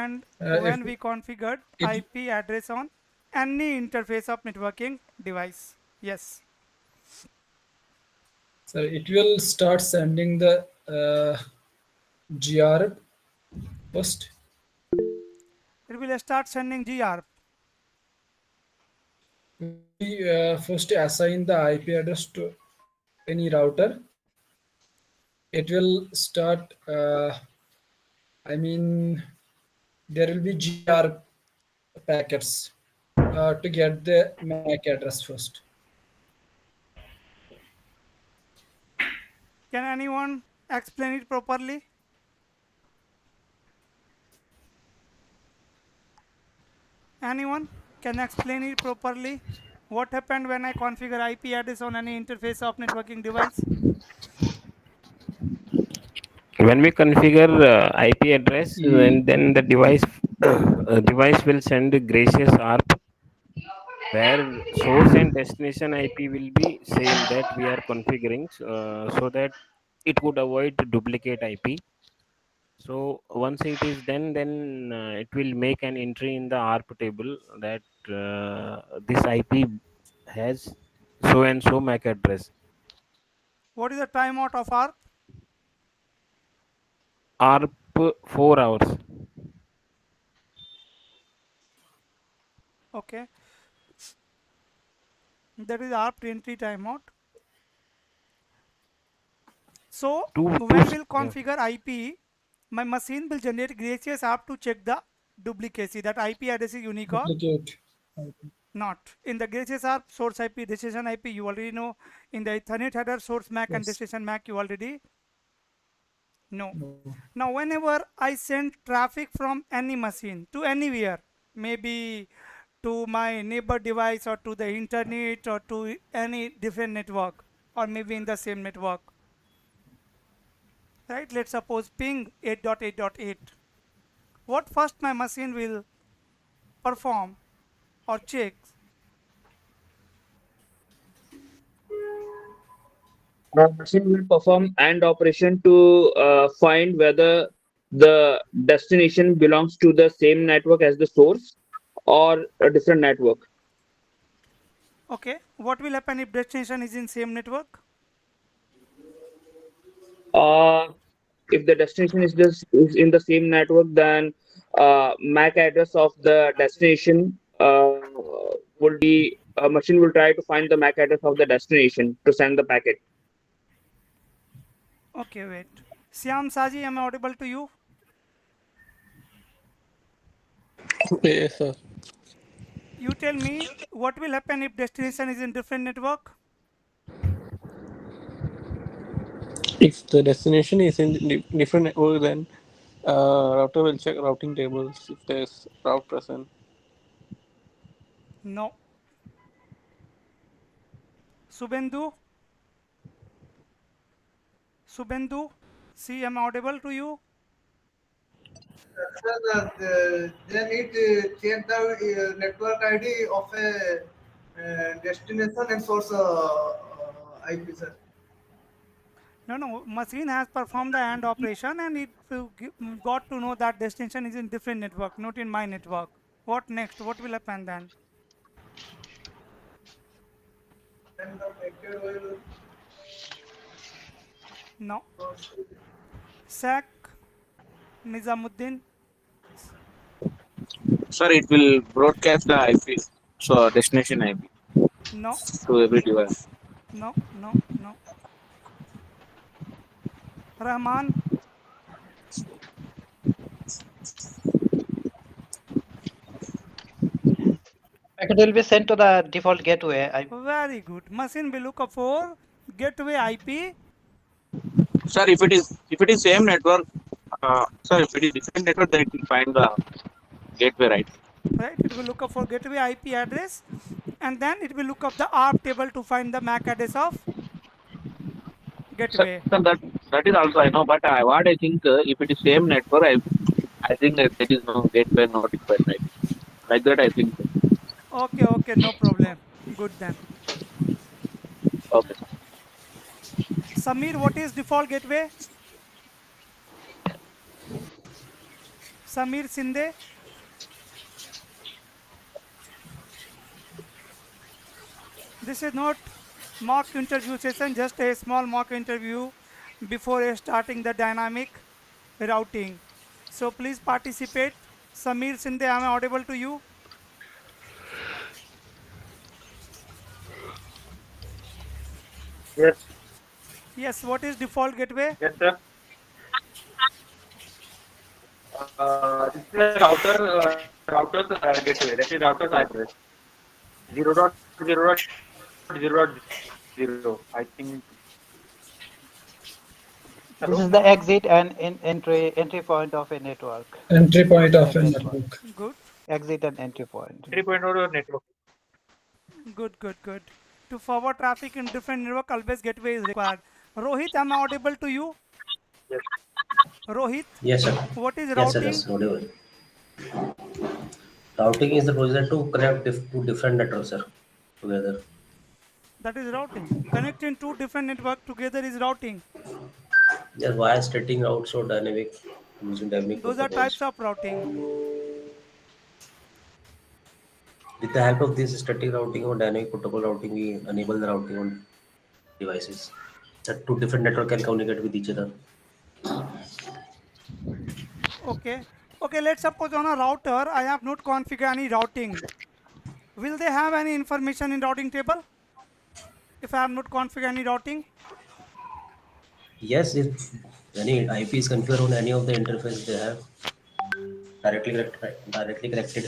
happened when we configured IP address on any interface of networking device? Yes. So it will start sending the GR first. It will start sending GR. We first assign the IP address to any router. It will start. I mean, there will be GR packets to get the MAC address first. Can anyone explain it properly? Anyone can explain it properly? What happened when I configure IP address on any interface of networking device? When we configure IP address, then the device will send a gracious ARP where source and destination IP will be same that we are configuring, so that it would avoid duplicate IP. So once it is done, then it will make an entry in the ARP table that this IP has so and so MAC address. What is the timeout of ARP? ARP 4 hours. Okay. That is ARP entry timeout. So when we'll configure IP, my machine will generate gracious ARP to check the duplicacy, that IP address is unique or not. In the gracious ARP, source IP, destination IP, you already know. In the Ethernet header, source MAC and destination MAC, you already know. Now, whenever I send traffic from any machine to anywhere, maybe to my neighbor device or to the internet or to any different network or maybe in the same network, right? Let's suppose ping 8.8.8. What first my machine will perform or check? The machine will perform AND operation to find whether the destination belongs to the same network as the source or a different network. Okay, what will happen if destination is in same network? If the destination is in the same network, then MAC address of the destination will be machine will try to find the MAC address of the destination to send the packet. Okay, wait. Syam Saji, am I audible to you? Yes, sir. You tell me what will happen if destination is in different network? If the destination is in different network, then router will check routing tables if there's route present. No. Subendu? Subendu? See, am I audible to you? Sir, they need to check the network ID of a destination and source IP, sir. No, machine has performed the AND operation and it got to know that destination is in different network, not in my network. What next? What will happen then? Then the packet will. No. SAC, Nizamuddin. Sir, it will broadcast the IP, so destination IP No. to every device. No. Rahman. Packet will be sent to the default gateway. Very good. Machine will look up for gateway IP. Sir, if it is same network, sir, if it is different network, then it will find the gateway, right? Right, it will look up for gateway IP address and then it will look up the ARP table to find the MAC address of gateway. Sir, that is also I know, but what I think if it is same network, I think that there is no gateway notified, right? Like that, I think. Okay, no problem. Good then. Okay. Samir, what is default gateway? Samir Sinde. This is not mock interview session, just a small mock interview before starting the dynamic routing. So please participate. Samir Sinde, am I audible to you? Yes. Yes, what is default gateway? Yes, sir. This is a router's gateway. That is router's address. 0.0.0.0. I think. This Hello. is the exit and entry point of a network. Entry point of a Network. network. Good, Exit and entry point. 3.0 network. good. To forward traffic in different network, always gateway is required. Rohit, am I audible to you? Yes. Rohit, Yes, sir. what is Yes, sir. routing? Yes, audible. Routing is the procedure to connect two different networks, sir, together. That is routing. Connecting two different network together is routing. Yes, via static routes or dynamic using dynamic Those are protocols. types of routing. With the help of this static routing or dynamic protocol routing, we enable the routing on devices. That two different network can communicate with each other. Okay. Okay, let's suppose on a router, I have not configured any routing. Will they have any information in routing table? If I have not configured any routing? Yes, if any IP is configured on any of the interface they have directly connected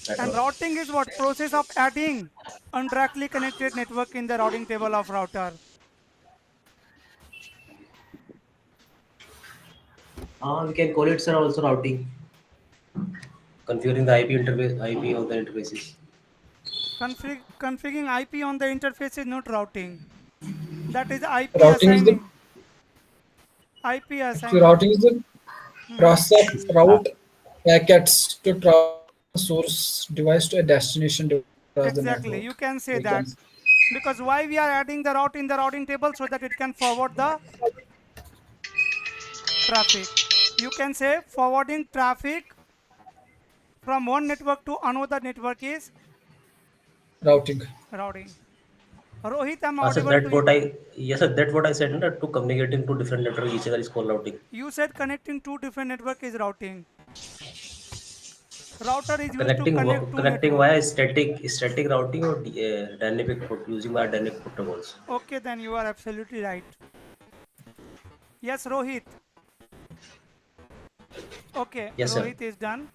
And network. routing is what? Process of adding indirectly connected network in the routing table of router. We can call it, sir, also routing. Configuring the IP interface, IP of the interfaces. Configuring IP on the interface is not routing. That is IP Routing is the assigning. IP actually assigning. routing is the process of route packets to transfer from a source device to a destination device across the Exactly, network. you can say We can that. Because why we are adding the route in the routing table so that it can forward the traffic. You can say forwarding traffic from one network to another network is routing. routing. Rohit, I'm Sir, audible that to what you. I yes, sir, that what I said. No, to communicating to different network, each other is called routing. You said connecting two different network is routing. Router is used to Connecting connect two connecting network. via static routing or dynamic using via dynamic protocols. Okay, then you are absolutely right. Yes, Rohit. Okay, Yes, sir. Rohit is done.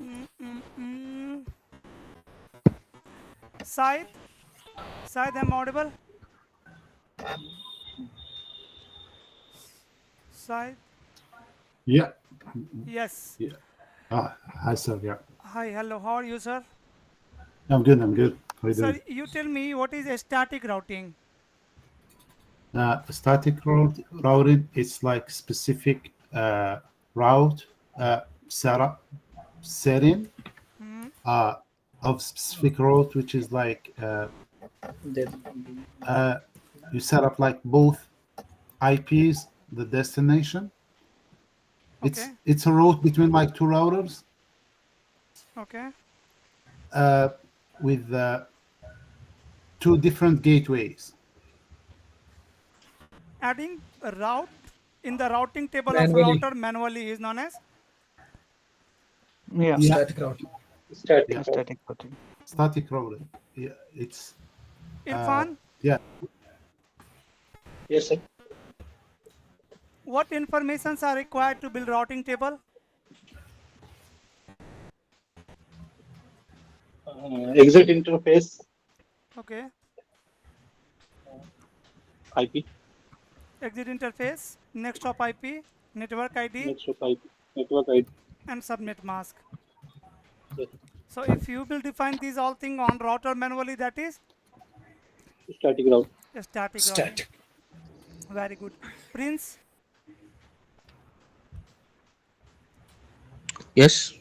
Mm, mm, mm. Said, Said, I'm audible. Said, Yeah, yes. yeah. Hi, sir. Yeah, Hi, hello. How are you, sir? I'm good. I'm good. How you Sir, doing? you tell me what is a static routing? Static routing is like specific route setting of specific route, which is like you set up like both IPs, the destination. Okay, It's a route between like two routers okay. with two different gateways. Adding a route in the routing table of Manually, router manually is known as Yeah. Yeah, static routing. yeah. Static routing. Static routing. Yeah, it's Irfan. yeah. Yes, sir. What informations are required to build routing table? Exit interface Okay, IP. exit interface, next hop IP, network ID, Next to IP. Network ID. and subnet mask. Yes. So if you will define these all things on router manually, that is Static route. a static routing. Static. Very good. Prince, Yes.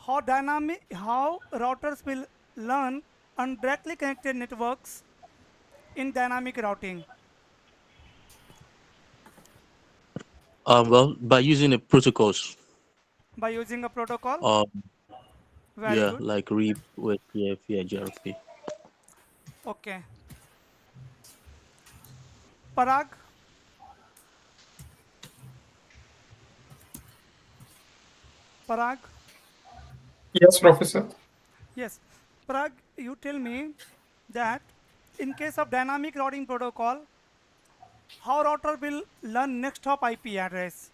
how routers will learn on directly connected networks in dynamic routing? Well, by using the protocols. by using a protocol? Very Yeah, good. like REAP, OSPF, yeah, GRP. Okay. Parag? Parag? Yes, Professor. Yes. Parag, you tell me that in case of dynamic routing protocol, how router will learn next hop IP address?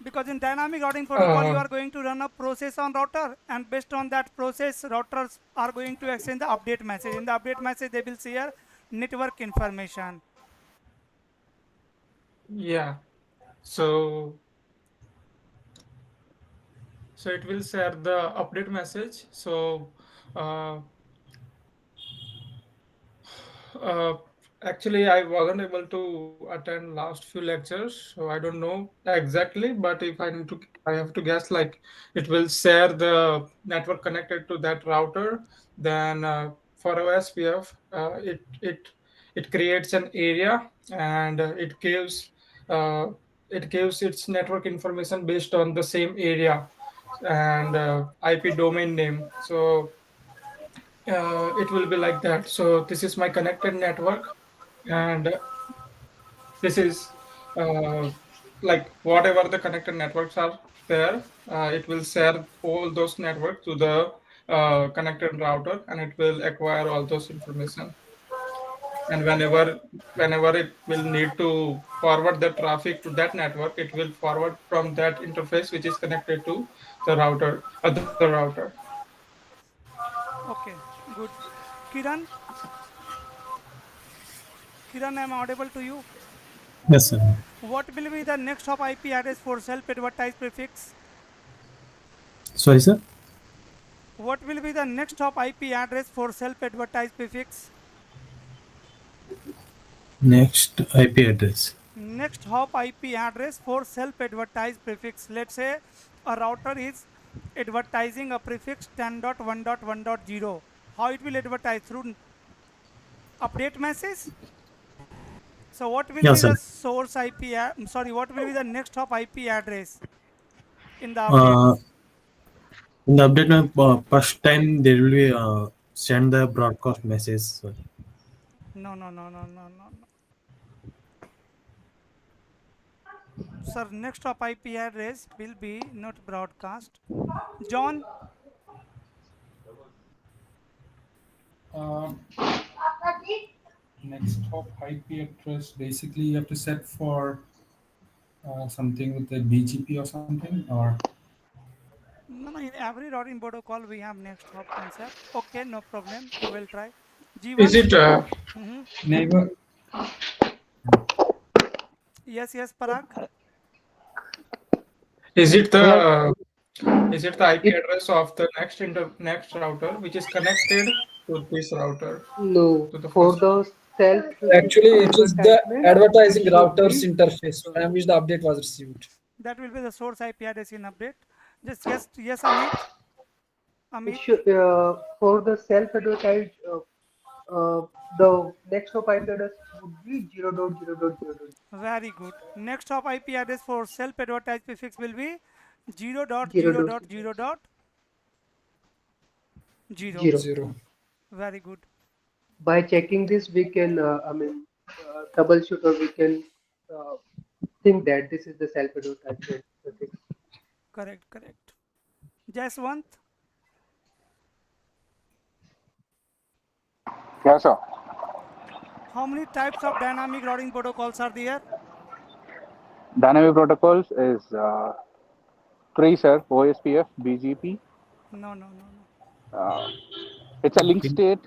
Because in dynamic routing protocol, you are going to run a process on router, and based on that process, routers are going to exchange the update message. In the update message, they will share network information. Yeah. So it will share the update message. So uh, uh, actually, I wasn't able to attend last few lectures, so I don't know exactly. But if I have to guess, like it will share the network connected to that router. Then for OSPF, it creates an area, and uh, it gives its network information based on the same area and IP domain name. So it will be like that. So this is my connected network, and this is like whatever the connected networks are there, it will share all those networks to the connected router, and it will acquire all those information. And whenever it will need to forward the traffic to that network, it will forward from that interface which is connected to the other router. Okay, good. Kiran? Kiran, am I audible to you? Yes, sir. What will be the next hop IP address for self-advertised prefix? Sorry, sir. What will be the next hop IP address for self-advertised prefix? Next IP address. Next hop IP address for self-advertised prefix. Let's say a router is advertising a prefix 10.1.1.0. How it will advertise? Through update message? So what will Yeah, be sir. the source IP? What will be the next hop IP address in the update? Uh, in the update, first time there will be send the broadcast message. Sorry. No. Sir, next hop IP address will be not broadcast. John? Next hop IP address, basically you have to set for something with the BGP or something, or No, in every routing protocol we have next hop concept. Okay, no problem. We'll try. Is G1? it neighbor? Yes, Parag? is it Here, the IP it address of the next router which is connected to this router, no to the for first one? the self Actually, it is the advertisement. It advertising should router's be interface from which the update was received. That will be the source IP address in update. Just yes, Amit. it Amit. should for the self advertised. The next hop IP address would be 0.0.0.0. Very good. Next hop IP address for self-advertised prefix will be 0.0. 0.0.0.0. 0. Zero. Very good. By checking this, we can, troubleshoot, or we can uh, think that this is the self-advertisement prefix. Correct. Jaswant, Yeah, sir. how many types of dynamic routing protocols are there? Dynamic protocols is three, sir. OSPF, BGP. No. Uh, it's a link state.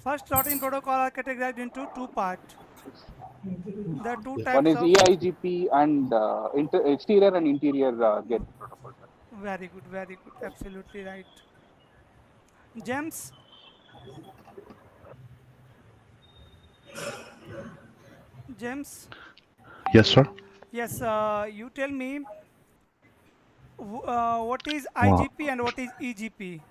First routing protocol are categorized into two parts. There are two One types is of. EIGP and exterior and interior gateway protocol, sir. Very good. Absolutely right. James, James. Yes, sir. Yes, you tell me what is Wow. IGP and what is EGP?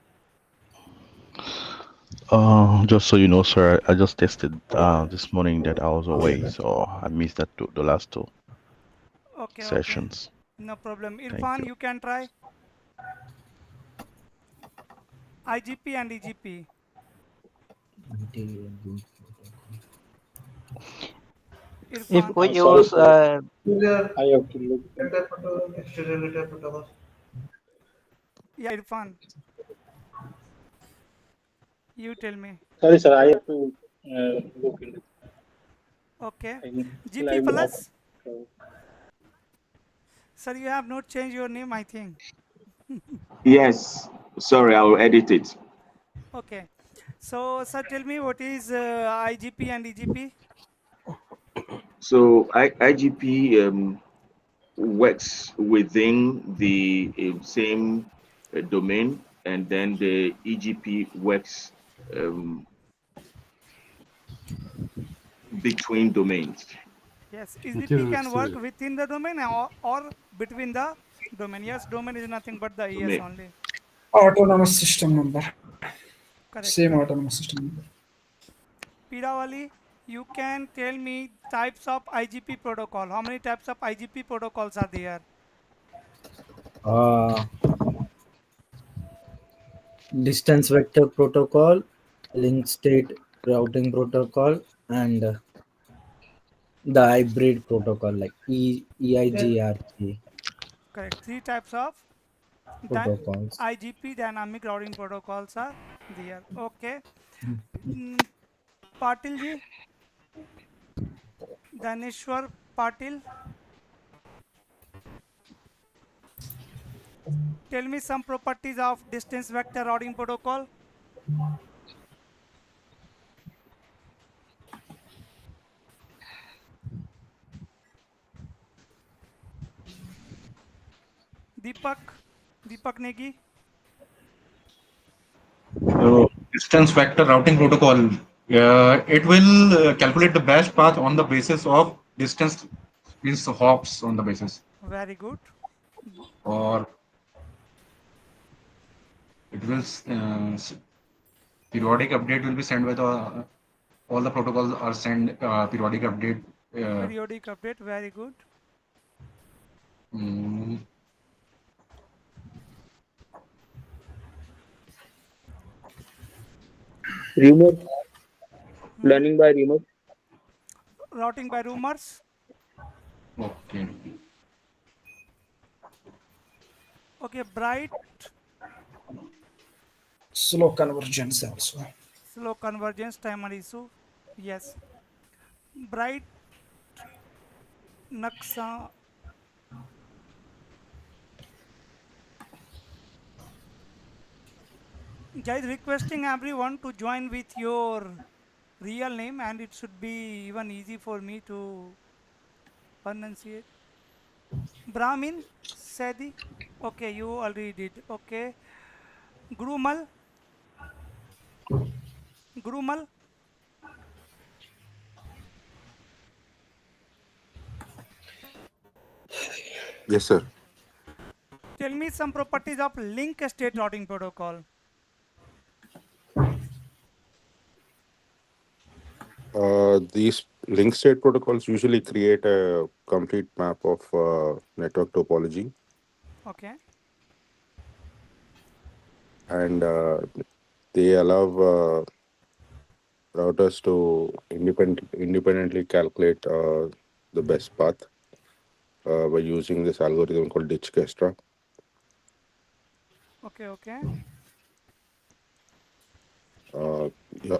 Just so you know, sir, I just tested this morning that I was away, so I missed the last two. Okay. sessions. No problem. Thank Irfan, you. you can try IGP and EGP. If Irfan. we Sorry, use sir. Exterior I have to look. data protocol, exterior data protocol. Yeah, Irfan. You tell me. Sorry, sir. I have to look into. Okay. Still, I GP will not. plus. Sir, you have not changed your name, I think. Yes. Sorry, I will edit it. Okay. So, sir, tell me what is IGP and EGP? So IGP works within the same domain, and then the EGP works between domains. Yes, EGP can work within the domain or between the domain. Yes, domain is nothing but the ES Domain. only. Autonomous system number. Correct. Same autonomous system number. Pirawali, you can tell me types of IGP protocol. How many types of IGP protocols are there? Distance vector protocol, link state routing protocol, and the hybrid protocol like EIGRP Correct. Three types of protocols. IGP dynamic routing protocols are there. Okay. Mm, Patil ji, Daneshwar Patil, tell me some properties of distance vector routing protocol. Deepak Negi. So distance vector routing protocol, it will calculate the best path on the basis of distance is hops on the basis, Very good. or it will periodic update will be sent by the all the protocols are send periodic update. Periodic update, very good. mm, Rumor. Learning by rumor. Routing by rumors. okay. Okay, bright. Slow convergence also. Slow convergence timer issue. Yes. Bright Naksa. Guys, requesting everyone to join with your real name, and it should be even easy for me to pronunciate. Brahmin Sadi. Okay, you already did. Okay. Grumal. Grumal. Yes, sir. Tell me some properties of link state routing protocol. These link state protocols usually create a complete map of network topology, Okay. and they allow routers to independently calculate the best path by using this algorithm called Ditchkestra. Okay, okay. Yeah.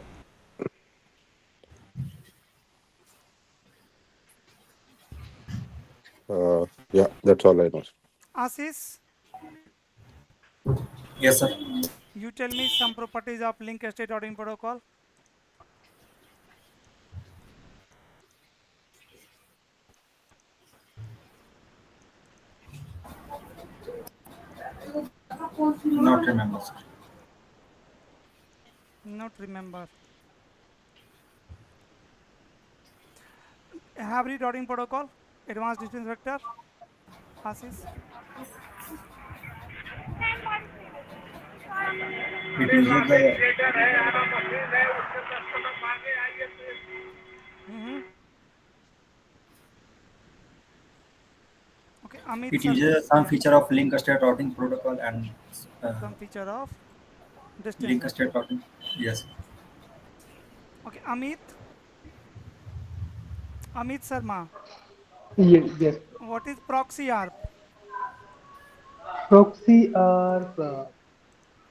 Yeah, that's all I know. Asis, Yes, sir. you tell me some properties of link state routing protocol. Not remember, sir. Not remember. Hybrid routing protocol, advanced distance vector. Asis. It uses the Okay, Amit It sir. uses some Yeah. feature of link state routing protocol and Some feature of distance link state vector. routing. Yes. Okay, Amit Sharma. Yes, yes. What is proxy ARP? Proxy are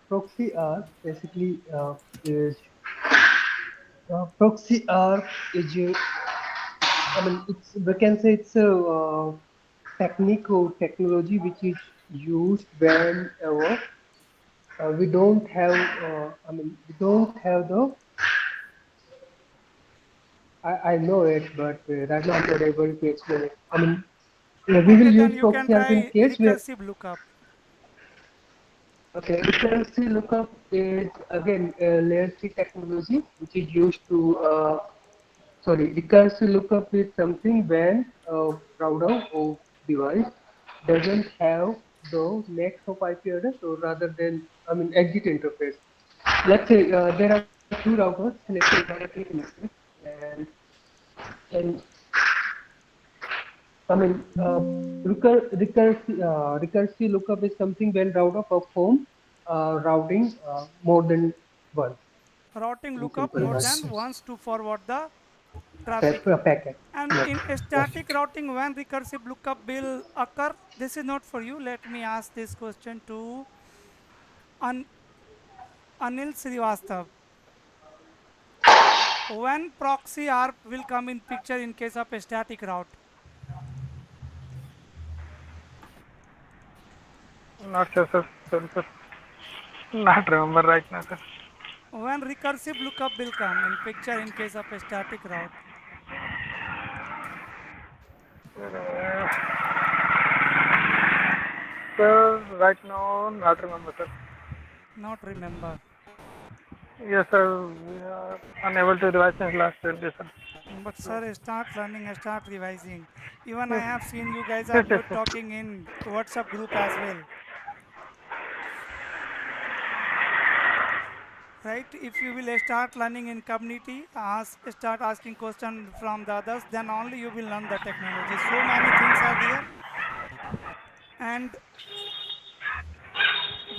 proxy are basically is proxy are is I mean it's we can say it's a technique or technology which is used whenever we don't have I mean we don't have the I know it but right now I'm not able to explain it. I mean we will Okay, then use you can proxy ARP in try case where recursive lookup. okay, recursive lookup is again a layer 3 technology which is used to sorry, recursive lookup is something when router or device doesn't have the next hop IP address or rather than I mean exit interface. Let's say there are two routers connected directly connected and and I mean recursive lookup is something when router perform routing more than once Routing in lookup simple more words. than once to forward the traffic. Packet. And Yes. in static routing, when recursive lookup will occur, this is not for you. Let me ask this question to An Anil Srivastav. When proxy ARP will come in picture in case of a static route? Not sure, sir. Sorry, sir. Not remember right now, sir. When recursive lookup will come in picture in case of a static route? Uh, sir, right now, not remember, sir. Not remember. Yes, sir. We are unable to revise since last 12 days, sir. But So, sir, start learning and start revising. Even I yes, have seen you guys are yes, yes, good yes. talking in WhatsApp group as well. Right? If you will start learning in community, start asking questions from the others, then only you will learn the technology. So many things are there, and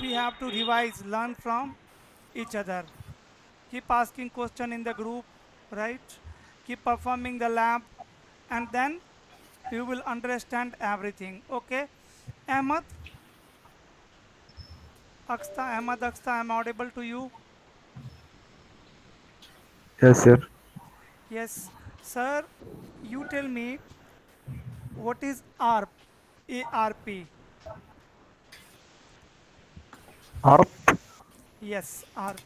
we have to revise, learn from each other. Keep asking question in the group, right? Keep performing the lab, and then you will understand everything. Okay, Ahmad, Aksta, I'm audible to you. Yes, sir. Yes, sir. You tell me what is ARP? ARP. ARP. Yes, ARP.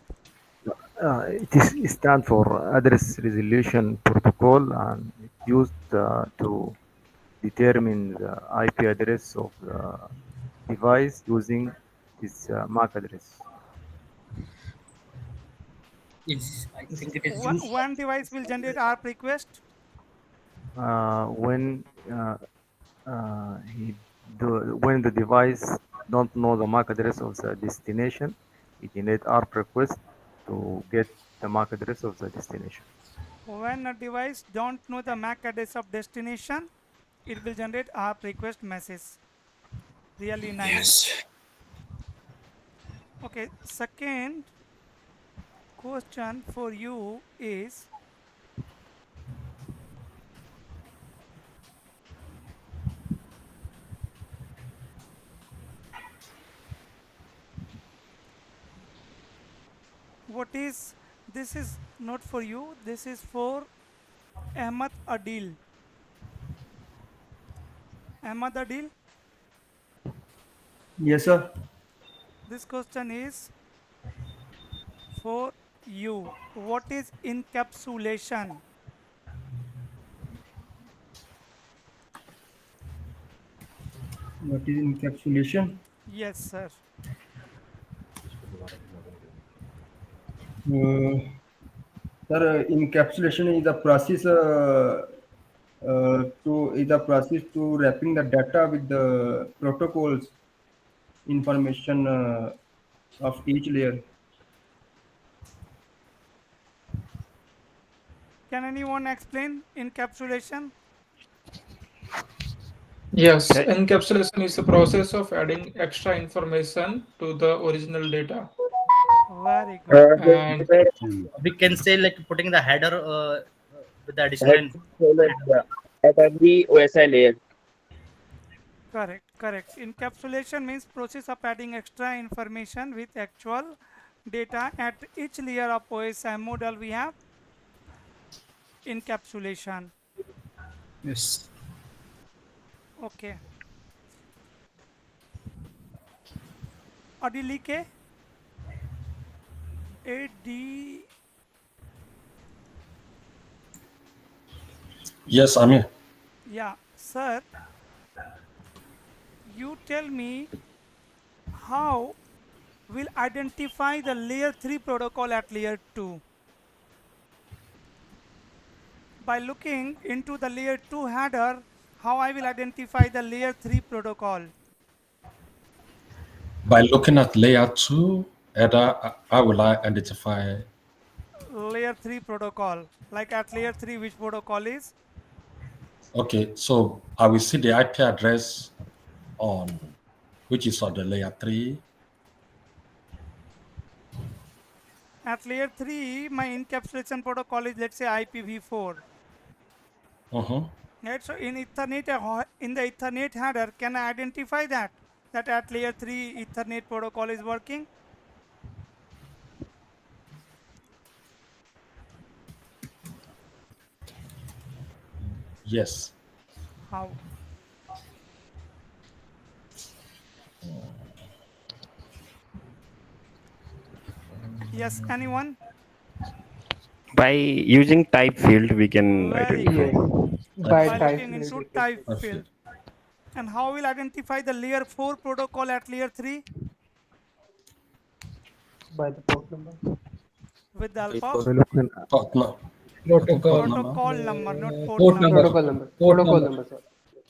It stands for Address Resolution Protocol and it used to determine the IP address of the device using its MAC address. It's I think it is used. One device will generate ARP request. When when the device don't know the MAC address of the destination, it generate ARP request to get the MAC address of the destination. When a device don't know the MAC address of destination, it will generate ARP request message. Really nice. Yes. Okay, second question for you is, what is, this is not for you, this is for Ahmad Adil. Ahmad Adil, Yes, sir. this question is for you. What is encapsulation? What is encapsulation? Yes, sir. Uh, Sir, encapsulation is the process to wrapping the data with the protocols information of each layer. Can anyone explain encapsulation? Yes, encapsulation is the process of adding extra information to the original data. Very good. And We can say like putting the header with the additional Head yeah, at every OSI layer. Correct, correct. Encapsulation means process of adding extra information with actual data at each layer of OSI model. We have encapsulation. Yes. Okay. Audio leak है? AD. Yes, I'm here. Yeah, sir. You tell me how will identify the layer 3 protocol at layer 2. By looking into the layer 2 header, how I will identify the layer 3 protocol. By looking at layer 2, how will I identify? Layer 3 protocol. Like at layer 3, which protocol is? Okay, so I will see the IP address on which is on the layer 3. At layer 3, my encapsulation protocol is, let's say, IPv4. Right, so in Ethernet, in the Ethernet header, can I identify that at layer 3 Ethernet protocol is working? Yes. How? Yes, anyone? By using type field, we can Very identify. good. By By type looking field, into we can type say. field. And how will identify the layer 4 protocol at layer 3? By the port number. With the help of protocol number, not port number. Protocol number. Protocol number, sir.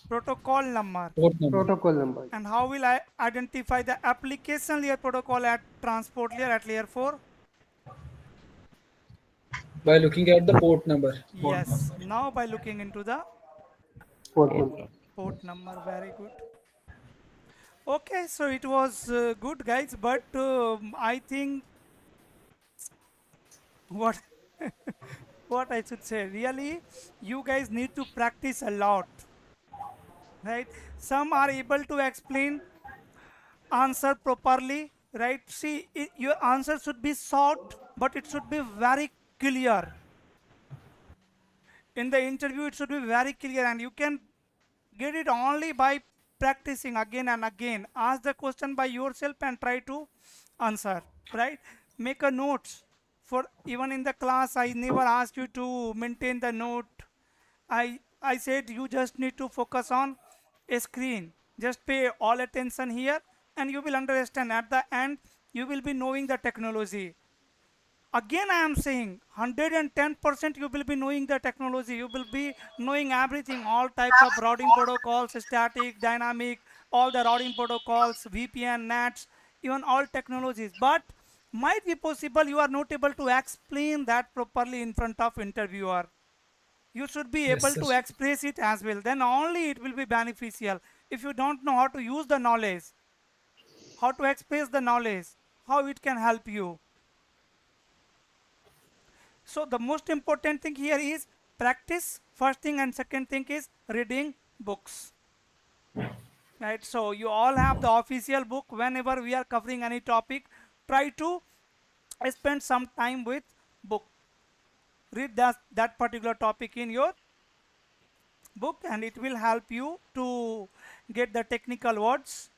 Protocol number. Protocol number. And how will I identify the application layer protocol at transport layer at layer 4? By looking at the port number. Yes. Now by looking into the port number. Port number. Very good. Okay, so it was good, guys, but I think what what I should say, really, you guys need to practice a lot, right? Some are able to explain answer properly, right? See, your answer should be short, but it should be very clear. In the interview, it should be very clear, and you can get it only by practicing again and again. Ask the question by yourself and try to answer, right? Make a notes. For even in the class, I never ask you to maintain the note. I said you just need to focus on a screen. Just pay all attention here and you will understand. At the end, you will be knowing the technology. Again, I am saying 110% you will be knowing the technology. You will be knowing everything, all types of routing protocols, static, dynamic, all the routing protocols, VPN, NATs, even all technologies. But might be possible you are not able to explain that properly in front of interviewer. You should be able to express it as well. Then only it will be beneficial. If you don't know how to use the knowledge, how to express the knowledge, how it can help you. So the most important thing here is practice, first thing, and second thing is reading books. Right, so you all have the official book. Whenever we are covering any topic, try to spend some time with book. Read that particular topic in your book and it will help you to get the technical words.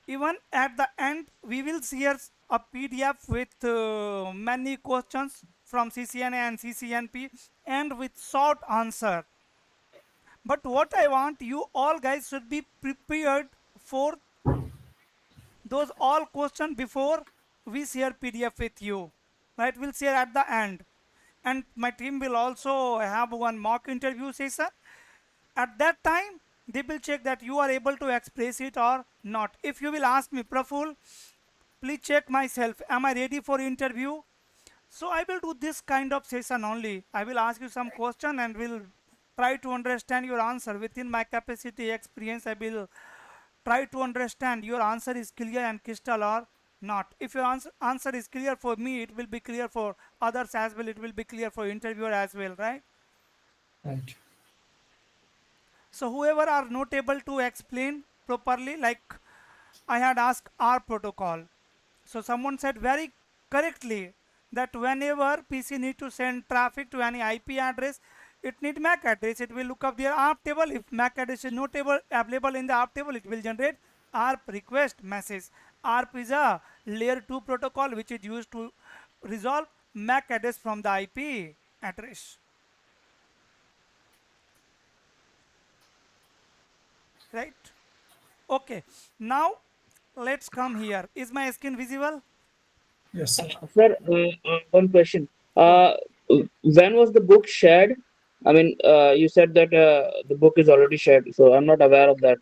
Even at the end, we will share a PDF with many questions from CCNA and CCNP and with short answer. But what I want, you all guys should be prepared for those all questions before we share PDF with you. Right, we'll share at the end. And my team will also have one mock interview session. At that time, they will check that you are able to express it or not. If you will ask me, Praphul, please check myself. Am I ready for interview? So I will do this kind of session only. I will ask you some question and will try to understand your answer. Within my capacity experience, I will try to understand your answer is clear and crystal or not. If your answer is clear for me, it will be clear for others as well. It will be clear for interviewer as well, right? Right. So whoever are not able to explain properly, like I had asked ARP protocol. So someone said very correctly that whenever PC need to send traffic to any IP address, it need MAC address. It will look up their ARP table. If MAC address is not available in the ARP table, it will generate ARP request message. ARP is a layer 2 protocol which is used to resolve MAC address from the IP address. Right? Okay. Now let's come here. Is my screen visible? Yes, sir. Sir, one question. When was the book shared? I mean, you said that the book is already shared, so I'm not aware of that.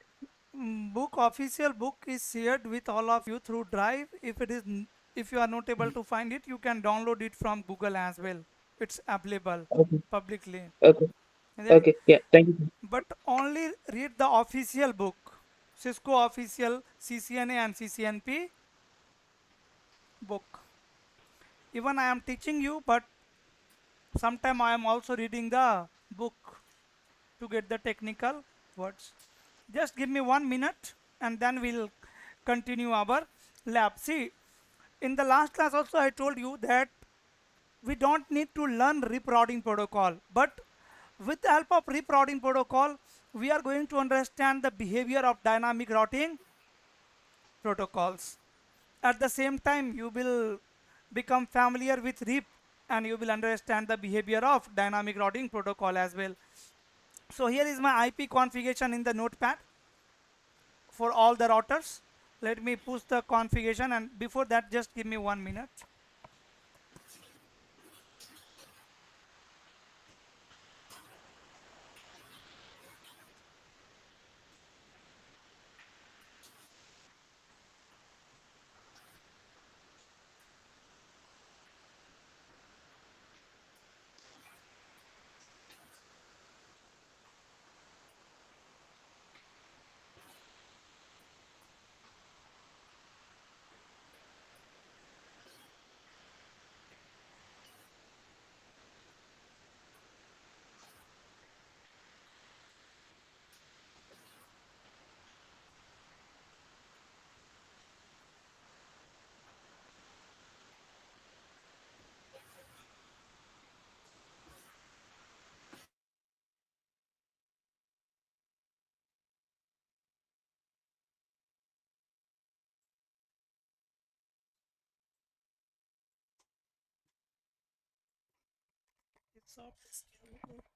Official book is shared with all of you through Drive. If you are not able to find it, you can download it from Google as well. It's available Okay. publicly. Okay. Right? Okay. Yeah. Thank you. But only read the official book. Cisco official CCNA and CCNP book. Even I am teaching you, but sometime I am also reading the book to get the technical words. Just give me 1 minute and then we'll continue our lab. See, in the last class also I told you that we don't need to learn rip routing protocol, but with the help of rip routing protocol, we are going to understand the behavior of dynamic routing protocols. At the same time, you will become familiar with RIP and you will understand the behavior of dynamic routing protocol as well. So here is my IP configuration in the notepad for all the routers. Let me push the configuration, and before that just give me 1 minute.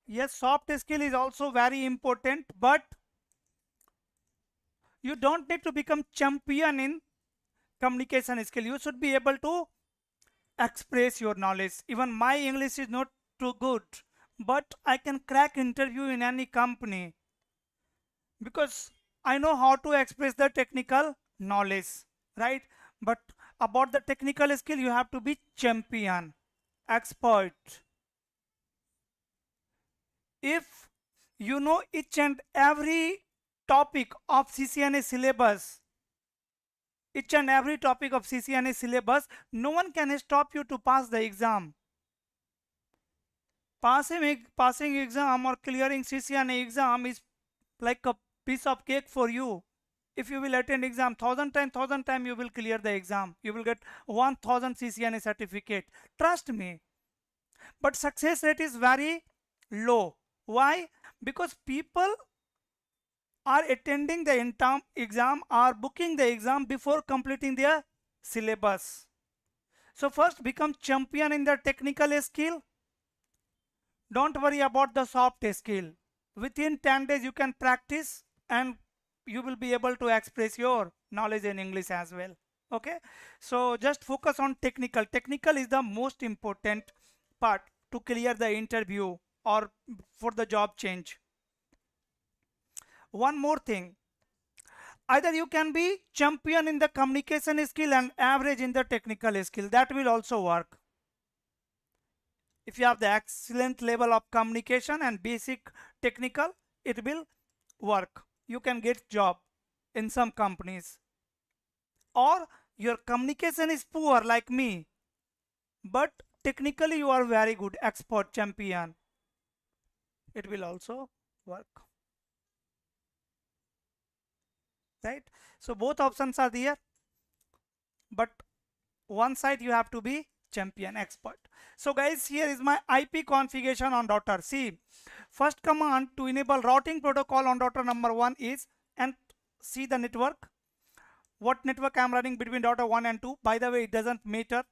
Yes, soft skill is also very important, but you don't need to become champion in communication skill. You should be able to express your knowledge. Even my English is not too good, but I can crack interview in any company because I know how to express the technical knowledge, right? But about the technical skill, you have to be champion, expert. If you know each and every topic of CCNA syllabus, no one can stop you to pass the exam. Passing exam or clearing CCNA exam is like a piece of cake for you. If you will attend exam 1,000 times, you will clear the exam. You will get 1,000 CCNA certificate. Trust me. But success rate is very low. Why? Because people are attending the exam or booking the exam before completing their syllabus. So first become champion in the technical skill. Don't worry about the soft skill. Within 10 days you can practice and you will be able to express your knowledge in English as well. Okay, so just focus on technical. Technical is the most important part to clear the interview or for the job change. One more thing, either you can be champion in the communication skill and average in the technical skill. That will also work. If you have the excellent level of communication and basic technical, it will work. You can get job in some companies. Or your communication is poor like me, but technically you are very good, expert, champion. It will also work. Right? So both options are there, but one side you have to be champion, expert. So guys, here is my IP configuration on router. See, first command to enable routing protocol on router number 1 is, and see the network, what network I'm running between router 1 and 2. By the way, it doesn't matter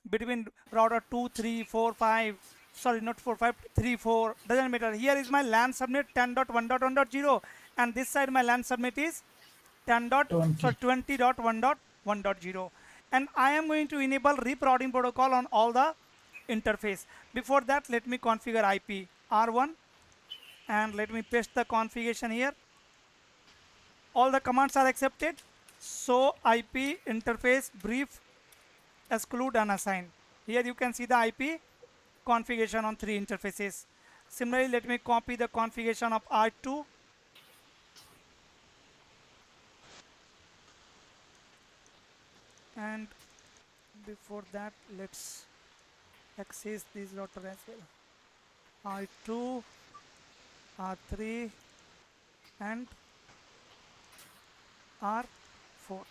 between router 2, 3, 4, 5, sorry, not 4, 5, 3, 4, doesn't matter. Here is my LAN subnet 10.1.1.0, and this side my LAN subnet is 20.1.1.0, and I am going to enable RIP routing protocol on all the interface. Before that, let me configure IP R1, and let me paste the configuration here. All the commands are accepted. So IP interface brief exclude unassign. Here you can see the IP configuration on 3 interfaces. Similarly, let me copy the configuration of R2. And before that, let's access this router as well. R2, R3, and R4.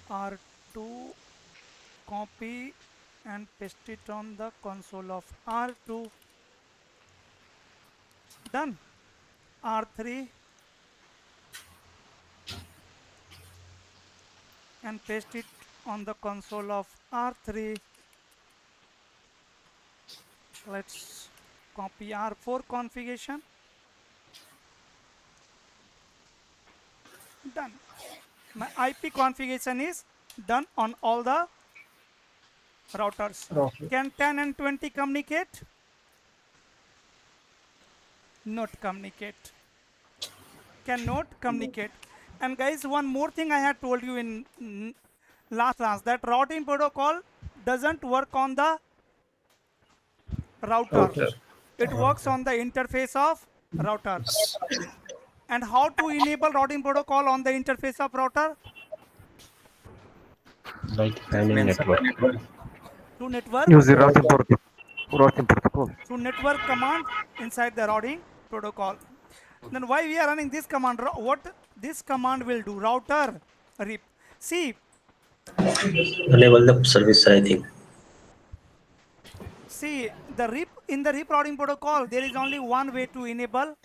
R2, copy and paste it on the console of R2. Done. R3, and paste it on the console of R3. Let's copy R4 configuration. Done. My IP configuration is done on all the routers. Can 10 and 20 communicate? Not communicate. Cannot communicate. And guys, one more thing I had told you in last class, that routing protocol doesn't work on the router. It works on the interface of router. And how to enable routing protocol on the interface of router? Like handling network. Through network. Use the routing protocol. Through network command inside the routing protocol. Then why we are running this command? What this command will do? Router RIP. See. Enable the service, I think. See, the RIP, in the RIP routing protocol, there is only one way to enable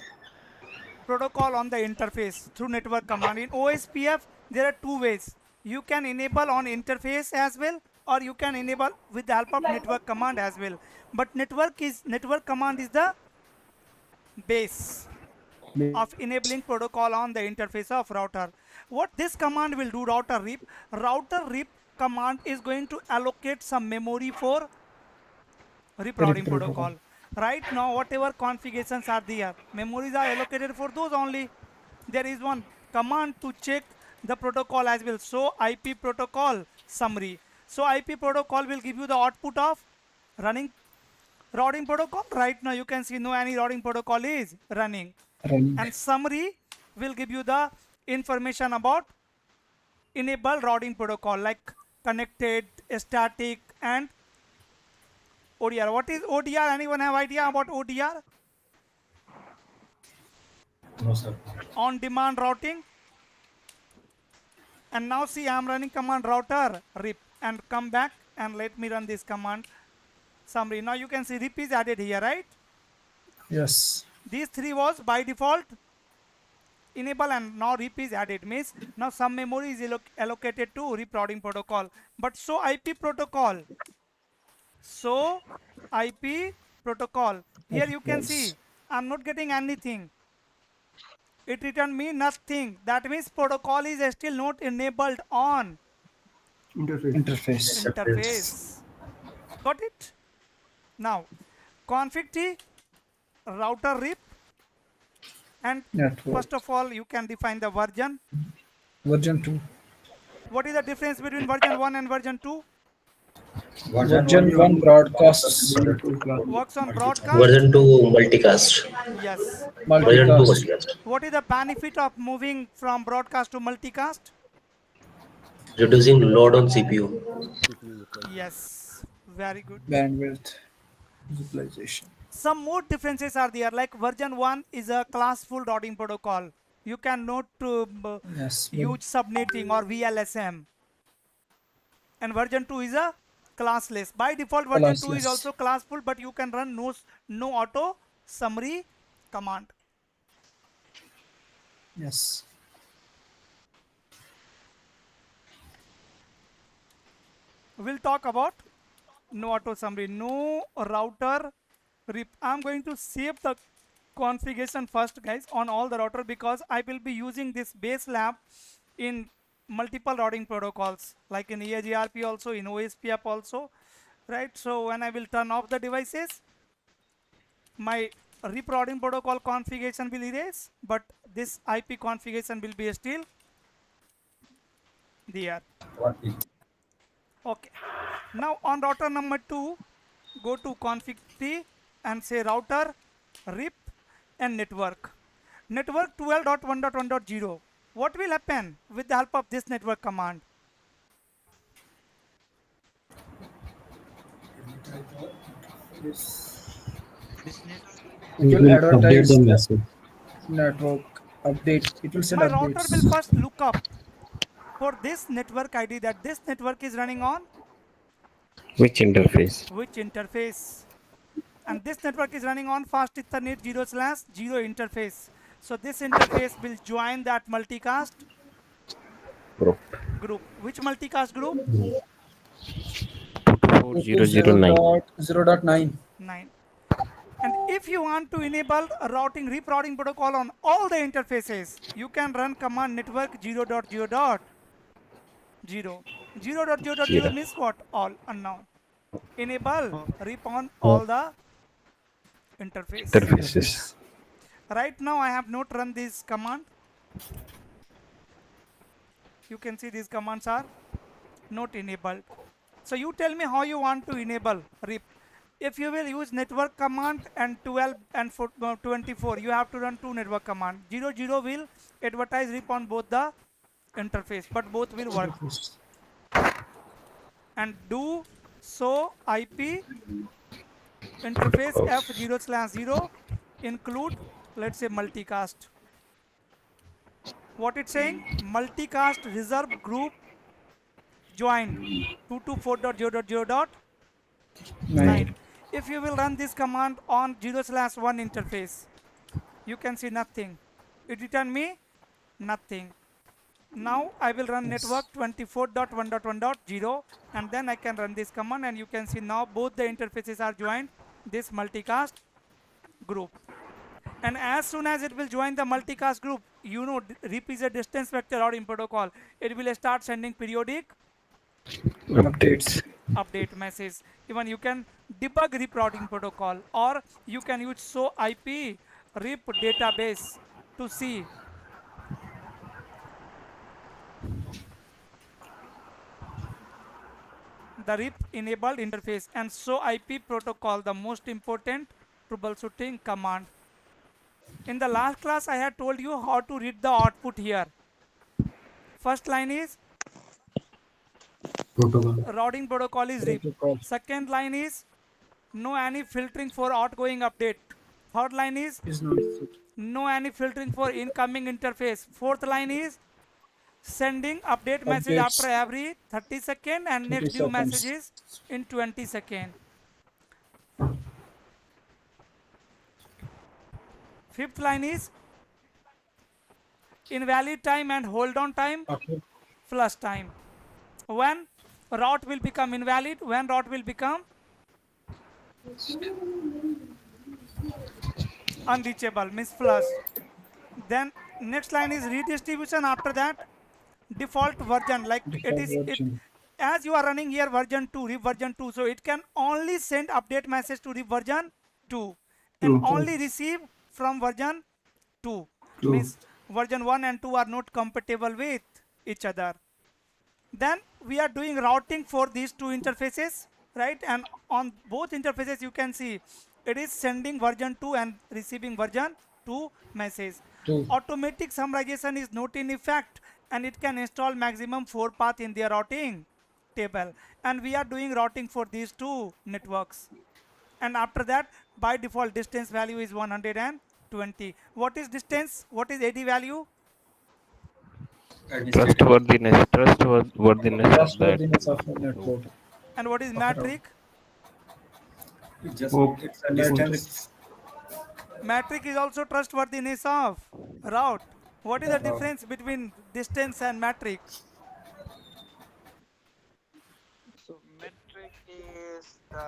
protocol on the interface, through network command. In OSPF, there are 2 ways. You can enable on interface as well, or you can enable with the help of network command as well. But network command is the base of enabling protocol on the interface of router. What this command will do, router RIP command is going to allocate some memory for RIP routing protocol. Right now, whatever configurations are there, memories are allocated for those only. There is one command to check the protocol as well. So IP protocol summary. So IP protocol will give you the output of running routing protocol. Right now you can see no any routing protocol is running. And summary will give you the information about enable routing protocol, like connected, static, and ODR. What is ODR? Anyone have idea about ODR? No, sir. On demand routing. And now see, I am running command router RIP, and come back and let me run this command summary. Now you can see RIP is added here, right? Yes. These 3 was by default enable, and now RIP is added, means now some memory is allocated to RIP routing protocol. But so IP protocol. So IP protocol. Here you can see I'm not getting anything. It returned me nothing. That means protocol is still not enabled on interface. Got it? Now config T, router RIP, and network. First of all you can define the version. Version 2. What is the difference between version 1 and version 2? Version 1 broadcasts. Works on broadcast. Version 2 multicast. Yes. Version 2 Multicast. multicast. What is the benefit of moving from broadcast to multicast? Reducing load on CPU. Yes, very good. Bandwidth utilization. Some more differences are there, like version 1 is a classful routing protocol. You cannot use subnetting or VLSM. And version 2 is a classless. By default, version 2 is also classful, but you can run no auto summary command. Yes. We'll talk about no auto summary, no router rip. I'm going to save the configuration first, guys, on all the router, because I will be using this base lab in multiple routing protocols, like in ACLs also, in OSPF also, right? So when I will turn off the devices, my RIP routing protocol configuration will erase, but this IP configuration will be still there. Okay. Now on router number 2, go to config T and say router, RIP and network. Network 12.1.1.0. What will happen with the help of this network command? It will advertise the message. Network update. It will send My updates. router will first look up for this network ID that this network is running on. Which interface? Which interface? And this network is running on fast Ethernet 0/0 interface. So this interface will join that multicast Group. Which multicast group? 0.0.9. 9. And if you want to enable a RIP routing protocol on all the interfaces, you can run command network 0.0.0. 0.0.0 means what? All unknown. Enable RIP on all the Interfaces. Right now I have not run this command. You can see these commands are not enabled. So you tell me how you want to enable RIP. If you will use network command and 12 and 24, you have to run 2 network command. 00 will advertise RIP on both the interface, but both will work. And do so IP interface F0/0 include, let's say, multicast. What it's saying? Multicast reserve group joined 224.0.0.9. If you will run this command on 0/1 interface, you can see nothing. It return me nothing. Now I will run network 24.1.1.0 and then I can run this command, and you can see now both the interfaces are joined this multicast group. And as soon as it will join the multicast group, you know, RIP is a distance vector routing protocol. It will start sending periodic update message. Even you can debug RIP routing protocol, or you can use so IP RIP database to see the RIP enabled interface. And so IP protocol, the most important troubleshooting command. In the last class I had told you how to read the output here. First line is routing protocol is RIP. Second line is no any filtering for outgoing update. Third line is no any filtering for incoming interface. Fourth line is sending update message after every 30 seconds and next due messages in 20 seconds. Fifth line is invalid time and hold on time flush time. When route will become invalid, when route will become unreachable, means flush. Then next line is redistribution. After that, default version, like as you are running here version 2, RIP version 2, so it can only send update message to RIP version 2 and only receive from version 2. Means version 1 and 2 are not compatible with each other. Then we are doing routing for these two interfaces. right? And on both interfaces you can see it is sending version 2 and receiving version 2 message. Automatic summarization is not in effect, and it can install maximum 4 path in their routing table, and we are doing routing for these two networks. And after that, by default distance value is 120. What is distance? What is AD value? Trustworthiness of that Trustworthiness of the network. And what is metric? It's a distance. Metric is also trustworthiness of route. What is the difference between distance and metric? So metric is the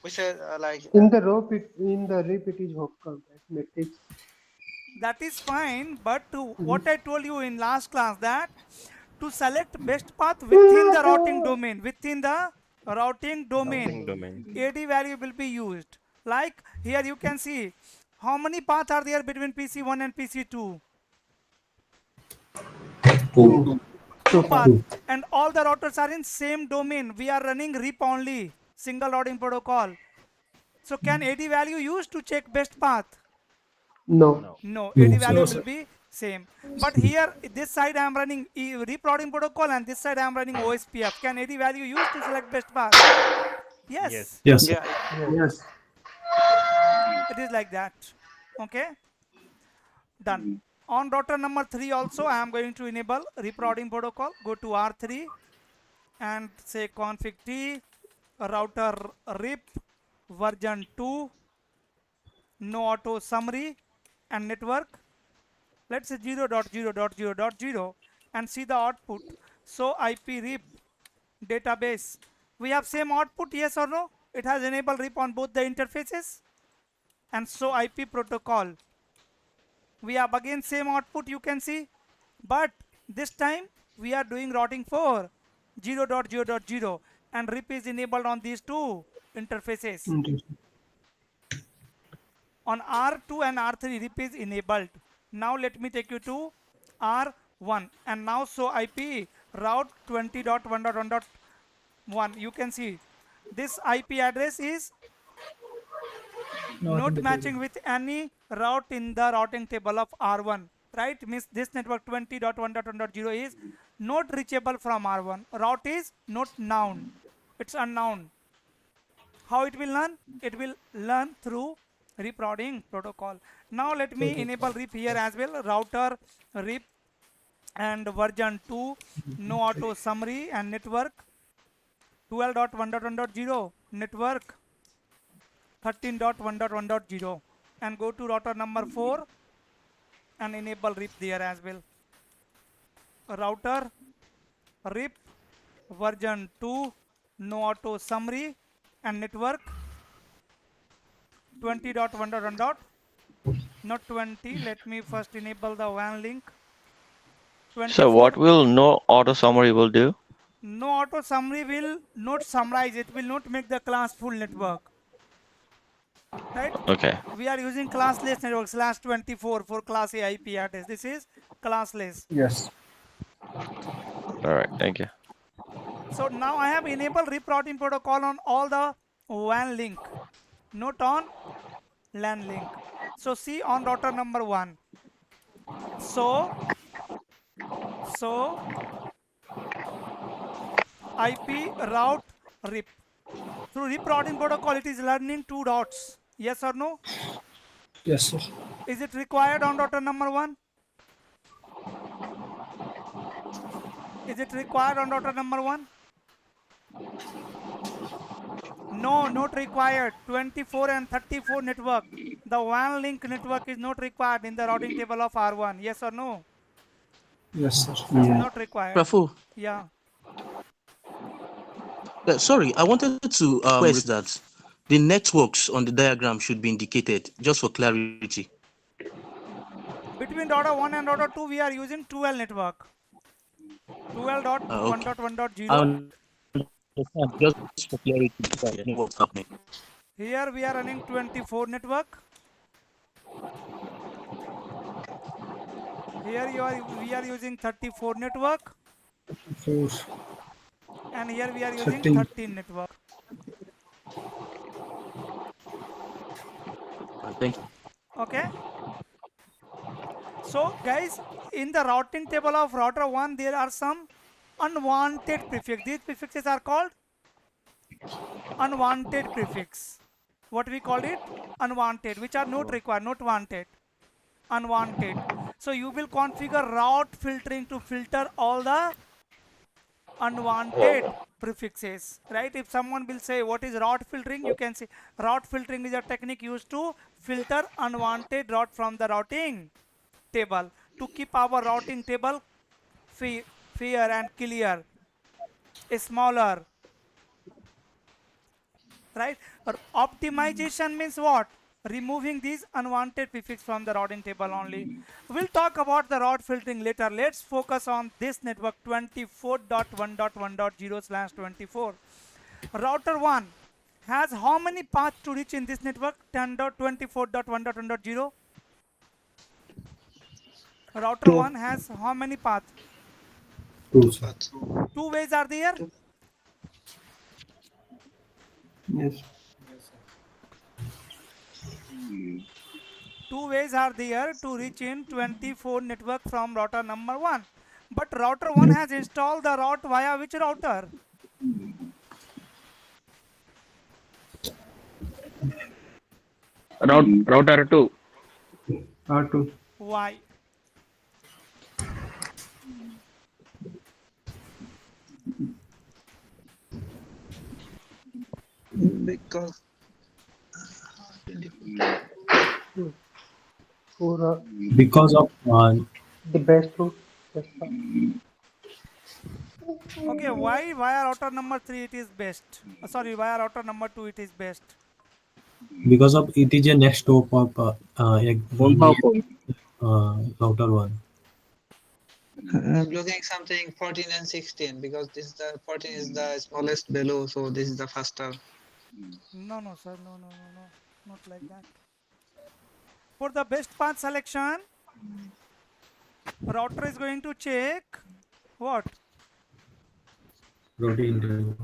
we said like In the rope, in the RIP, it is hop count, right? Metrics. That is fine, but what I told you in last class, that to select best path within the routing domain, AD value will be used. Like here you can see how many paths are there between PC1 and PC2? Two paths, and all the routers are in same domain. We are running RIP only, single routing protocol. So can AD value used to check best path? No. No, AD value will be same. But here, this side I am running RIP routing protocol, and this side I am running OSPF. Can AD value used to select best path? Yes. Yes. Yes. It is like that. Okay. Done. On router number 3 also, I am going to enable RIP routing protocol. Go to R3 and say config T router RIP version 2, no auto summary and network. Let's say 0.0.0.0 and see the output. So IP RIP database. We have same output, yes or no? It has enabled RIP on both the interfaces. And so IP protocol. We have again same output, you can see. But this time we are doing routing for 0.0.0 and RIP is enabled on these two interfaces. On R2 and R3 RIP is enabled. Now let me take you to R1 and now show IP route 20.1.1.1. You can see this IP address is not matching with any route in the routing table of R1, right? Means this network 20.1.1.0 is not reachable from R1. Route is not known. It's unknown. How it will learn? It will learn through RIP routing protocol. Now let me enable RIP here as well. Router RIP and version 2, no auto summary and network 12.1.1.0 network 13.1.1.0 and go to router number 4 and enable RIP there as well. Router RIP version 2, no auto summary and network 20.1.1. Not 20. Let me first enable the WAN link. 24. So what will no auto summary will do? No auto summary will not summarize. It will not make the class full network. Right? Okay. We are using classless network /24 for class A IP address. This is classless. Yes. All right. Thank you. So now I have enabled RIP routing protocol on all the WAN link, not on LAN link. So see on router number 1. So IP route RIP. Through RIP routing protocol, it is learning 2 routes. Yes or no? Yes, sir. Is it required on router number 1? Is it required on router number 1? No, not required. 24 and 34 network. The WAN link network is not required in the routing table of R1. Yes or no? Yes, sir. Not required. Praphul. Yeah. Sorry, I wanted to request that the networks on the diagram should be indicated, just for clarity. Between router 1 and router 2, we are using 2L network. 12.1.1.0. Just for clarity, what's happening. Here we are running 24 network. Here we are using 34 network. 4. and here we are using 13 network. Thank you. Okay. So guys, in the routing table of router 1, there are some unwanted prefix. These prefixes are called unwanted prefix. What we call it? Unwanted, which are not required, not wanted. Unwanted. So you will configure route filtering to filter all the unwanted prefixes, right? If someone will say what is route filtering, you can say route filtering is a technique used to filter unwanted route from the routing table to keep our routing table fair and clear, smaller, right? Or optimization means what? Removing these unwanted prefix from the routing table only. We'll talk about the route filtering later. Let's focus on this network 24.1.1.0/24. Router 1 has how many paths to reach in this network? 10.24.1.1.0. Router 1 has how many paths? Two ways are there? Yes. Two ways are there to reach in 24 network from router number 1. But router 1 has installed the route via which router? Router 2. R2. Why? Because Because of the best route. Okay, why via router number 3 it is best? Sorry, via router number 2 it is best. because of it is a next stop of router 1. I'm looking something 14 and 16 because this is the 14 is the smallest below, so this is the faster. No, sir, no, not like that. For the best path selection, router is going to check what? Routing.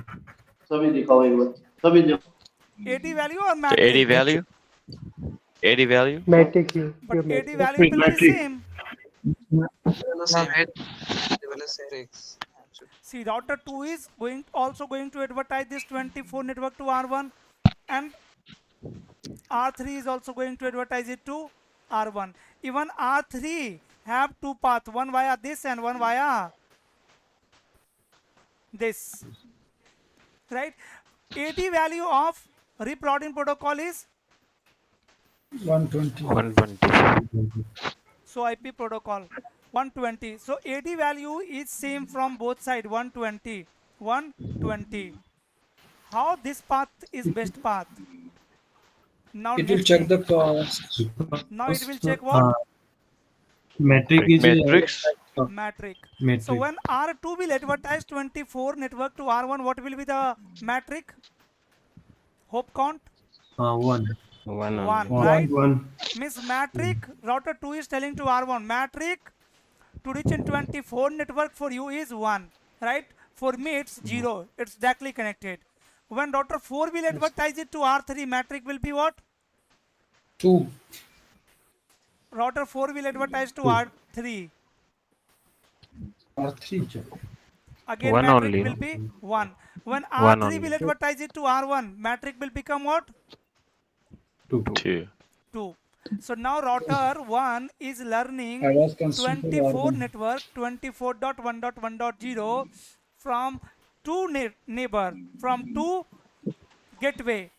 AD value or The matrix? AD value? AD value? Matrix. But AD value will be same. See, router 2 is also going to advertise this 24 network to R1, and R3 is also going to advertise it to R1. Even R3 have two paths, one via this and one via this, right? AD value of RIP routing protocol is 120. so IP protocol 120. So AD value is same from both side, 120. How this path is best path? Now It will check the nesting. cost. Now it will check what? Metric is Matrix. Matrix. So Metric. when R2 will advertise 24 network to R1, what will be the metric? Hope count? 1. 1, One. right? One. Means metric, router 2 is telling to R1, metric to reach in 24 network for you is 1, right? For me it's 0, it's directly connected. When router 4 will advertise it to R3, metric will be what? 2. Router 4 will advertise to R3. R3. Again One metric only. will be 1. When One R3 only. will advertise it to R1, metric will become what? 2. 2. So now router 1 is learning I was considering 24 R1. network 24.1.1.0 from two neighbor, from two gateway.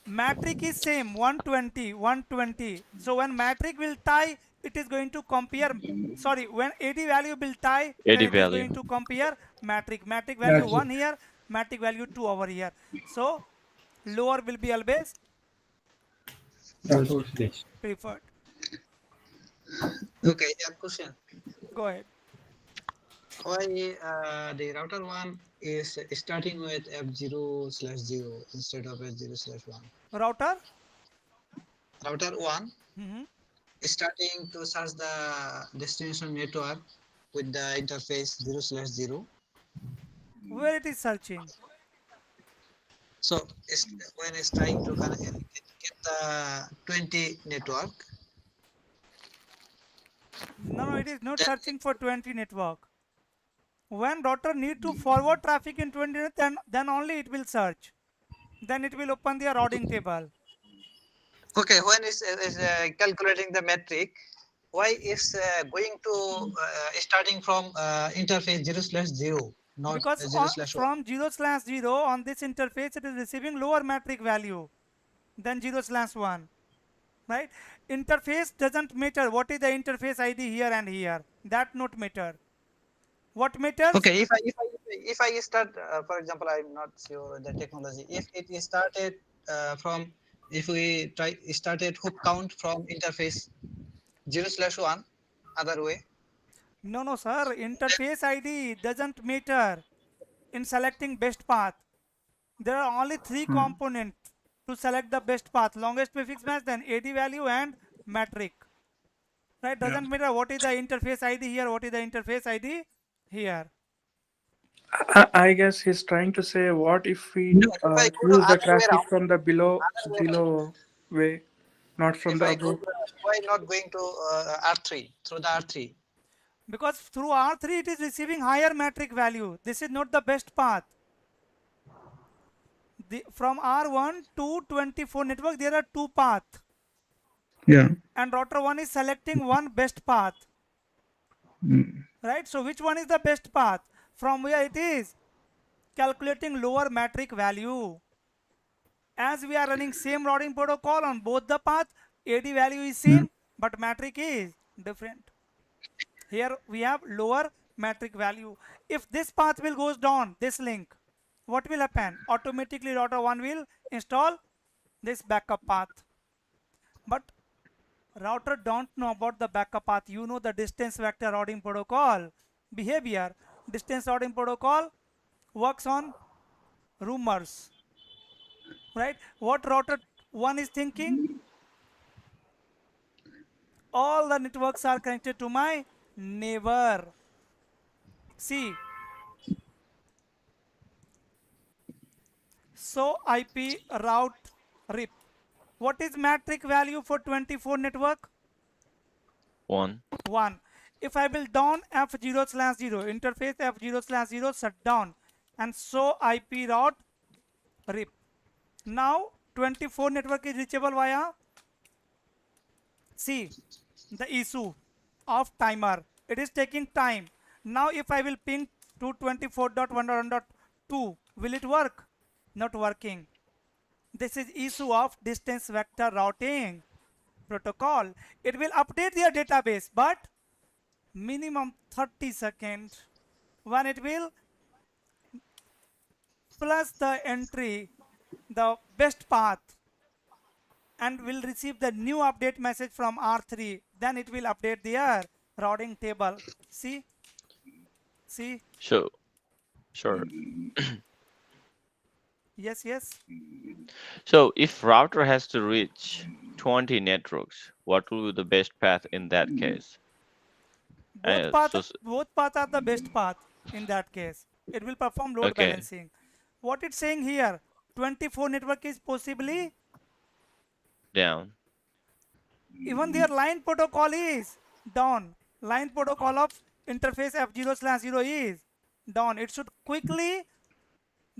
Metric is same 120. So when metric will tie, it is going to compare, sorry, when AD value will tie, then AD it is value. going to compare metric value Metric. 1 here, metric value 2 over here. So lower will be always preferred. Okay, question. Go ahead. Why the router 1 is starting with F0/0 instead of F0/1? Router? Router 1 Mhm. is starting to search the destination network with the interface 0/0. Where it is searching? So when it's trying to get the 20 network. No, it is not searching for 20 network. When router need to forward traffic in 20, then only it will search. Then it will open the routing table. Okay, when it's calculating the metric, why is going to starting from interface 0/0, not Because 0/1? from 0/0 on this interface it is receiving lower metric value than 0/1. Right? Interface doesn't matter. What is the interface ID here and here? That not matter. What matters? Okay, if I start, for example, I'm not sure the technology. If it is started from, if we try started hook count from interface 0/1, other way. No, sir. Interface ID doesn't matter in selecting best path. There are only three components to select the best path: longest prefix match, then AD value, and metric. Right? Doesn't matter what is the interface ID here, what is the interface ID here. I guess he's trying to say, what if we No, if I go to use the other way traffic around, from the below way, not from if the I go above? to, why not going to R3 through the R3? Because through R3 it is receiving higher metric value. This is not the best path. From R1 to 24 network there are two paths. Yeah. And router 1 is selecting one best path. Right? So which one is the best path? From where it is calculating lower metric value. As we are running same routing protocol on both the path, AD value is same, but metric is different. Here we have lower metric value. If this path will goes down, this link, what will happen? Automatically router 1 will install this backup path. But router don't know about the backup path. You know the distance vector routing protocol behavior. Distance routing protocol works on rumors. Right? What router 1 is thinking? All the networks are connected to my neighbor. See, so IP route RIP. What is metric value for 24 network? 1. 1. If I will down F0/0, interface F0/0 shut down, and so IP route RIP. Now 24 network is reachable via, see, the issue of timer. It is taking time. Now if I will ping to 24.1.2, will it work? Not working. This is issue of distance vector routing protocol. It will update their database, but minimum 30 seconds when it will plus the entry, the best path, and will receive the new update message from R3. Then it will update their routing table. See? See? Sure. Yes. So if router has to reach 20 networks, what will be the best path in that case? Both paths are the best path in that case. It will perform load balancing. What it's saying here, 24 network is possibly down. Even their line protocol is down. Line protocol of interface F0/0 is down. It should quickly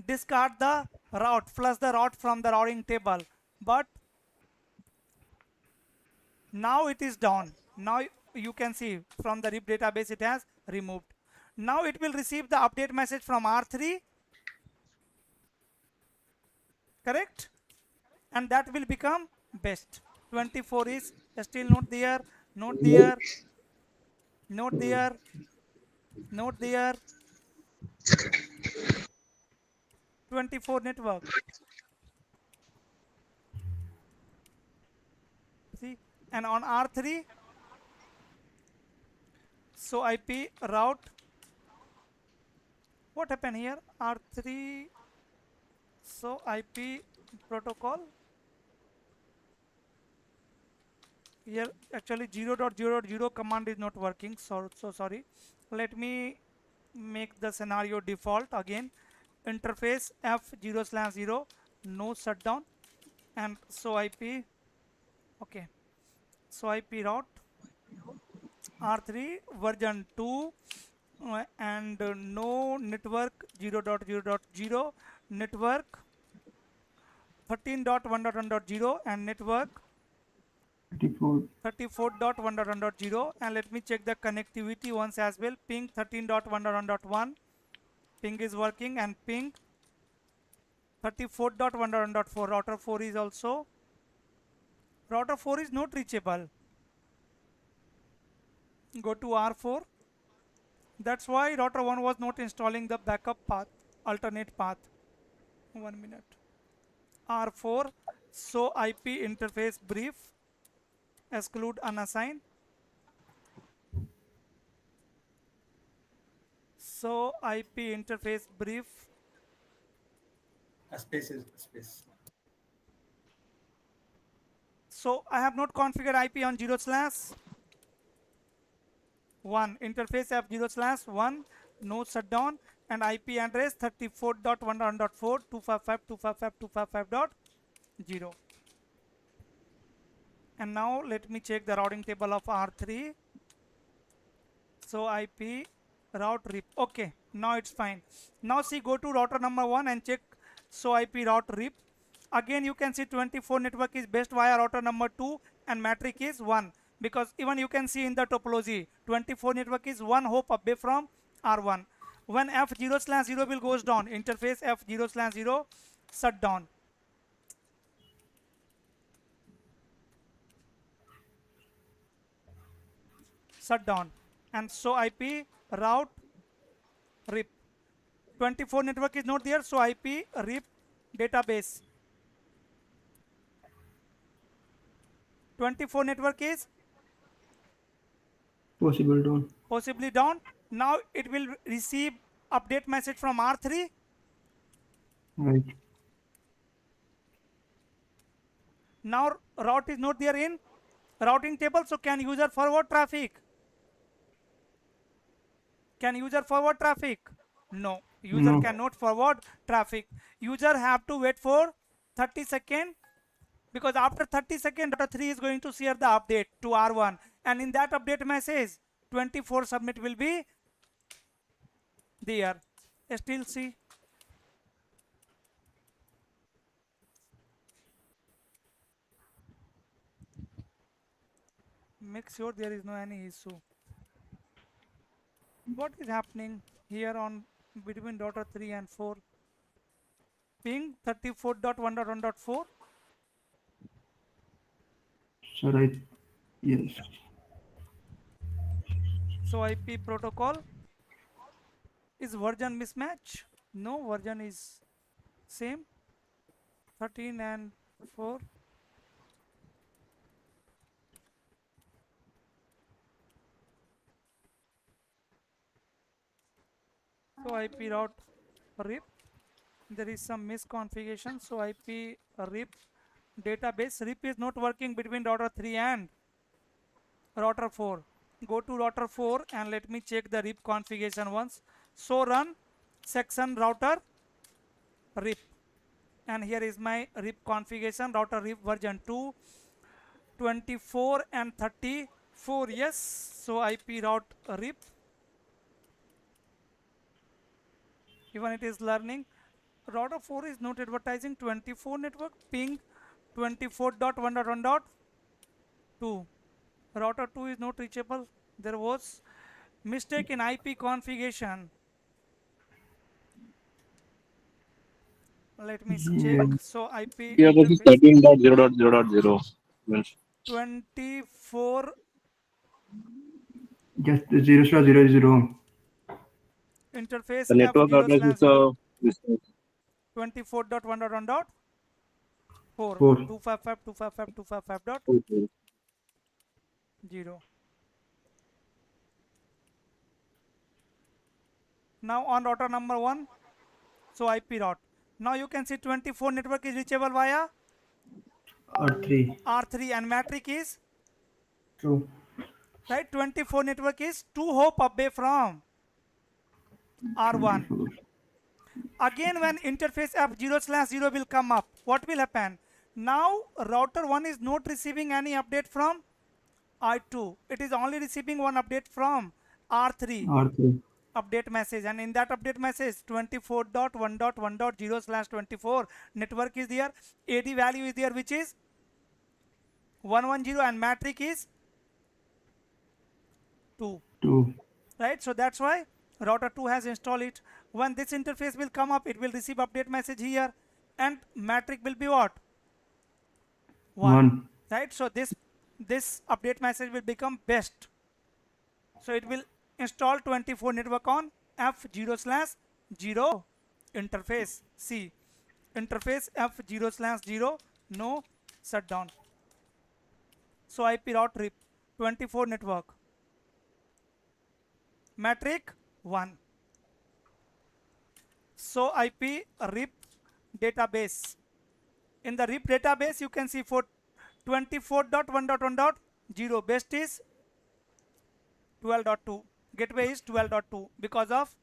discard the route, flush the route from the routing table. But now it is down. Now you can see from the RIP database it has removed. Now it will receive the update message from R3. Correct? And that will become best. 24 is still not there, not there, not there, not there. 24 network. See, and on R3, so IP route. What happened here? R3, so IP protocol. Here actually 0.0.0 command is not working. So sorry. Let me make the scenario default again. Interface F0/0, no shutdown, and so IP. Okay, so IP route R3 version 2 and no network 0.0.0, network 13.1.1.0 and network 34.1.1.0, and let me check the connectivity once as well. Ping 13.1.1.1, ping is working, and ping 34.1.1.4, router 4 is also, router 4 is not reachable. Go to R4. That's why router 1 was not installing the backup path, alternate path. 1 minute. R4, so IP interface brief, exclude unassigned. So IP interface brief. Space is space. So I have not configured IP on 0/1, interface F0/1, no shutdown, and IP address 34.1.4, 255.255.255.0. And now let me check the routing table of R3. So IP route rip. Okay, now it's fine. Now see, go to router number 1 and check so IP route rip. Again you can see 24 network is best via router number 2 and metric is 1, because even you can see in the topology 24 network is 1 hop away from R1. When F0/0 will goes down, interface F0/0 shut down. Shut down, and so IP route rip. 24 network is not there, so IP rip database. 24 network is possibly down. Now it will receive update message from R3. Right. Now route is not there in routing table, so can user forward traffic? Can user forward traffic? No, user cannot forward traffic. User have to wait for 30 seconds, because after 30 seconds data 3 is going to share the update to R1, and in that update message 24 submit will be there. Still see, make sure there is no any issue. What is happening here on between router 3 and 4? Ping 34.1.1.4. So right. Yes. So IP protocol is version mismatch? No, version is same. 13 and 4. So IP route rip. There is some misconfiguration. So IP rip database rip is not working between router 3 and router 4. Go to router 4 and let me check the rip configuration once. So run section router rip, and here is my rip configuration. Router rip version 2, 24 and 34. Yes, so IP route rip, even it is learning. Router 4 is not advertising 24 network. Ping 24.1.1.2. Router 2 is not reachable. There was mistake in IP configuration. Let me check. So IP Yeah, this is interface 13.0.0.0. 24. Just 0/0 Interface The network address is F0/0. this. 24.1.1.4. 255.255.255.0. Now on router number 1, so IP route. Now you can see 24 network is reachable via R3. R3, and metric is True. right. 24 network is 2 hop away from R1. Again, when interface F0/0 will come up, what will happen? Now router 1 is not receiving any update from R2. It is only receiving one update from R3. R3. Update message, and in that update message 24.1.1.0/24 network is there, AD value is there, which is 110, and metric is 2. Right? So that's why router 2 has installed it. When this interface will come up, it will receive update message here, and metric will be what? 1. Right? So this update message will become best. So it will install 24 network on F0/0 interface C. Interface F0/0 no shutdown. So IP route RIP 24 network. Metric 1. So IP RIP database. In the RIP database, you can see for 24.1.1.0 best is 12.2. Gateway is 12.2 because of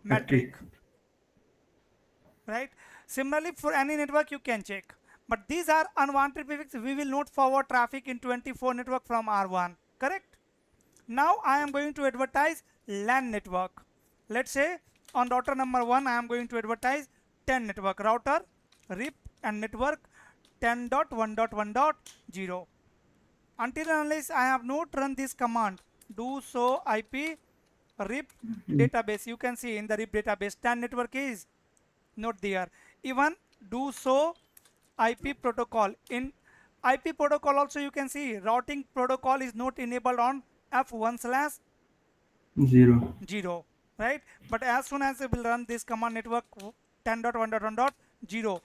metric. Right? Similarly, for any network you can check. But these are unwanted prefixes. We will not forward traffic in 24 network from R1. Correct? Now I am going to advertise LAN network. Let's say on router number 1 I am going to advertise 10 network. Router, RIP and network 10.1.1.0. Until and unless I have not run this command, do so IP RIP database. You can see in the RIP database 10 network is not there. Even do so IP protocol. In IP protocol also you can see routing protocol is not enabled on F1/0. Right? But as soon as it will run this command network 10.1.1.0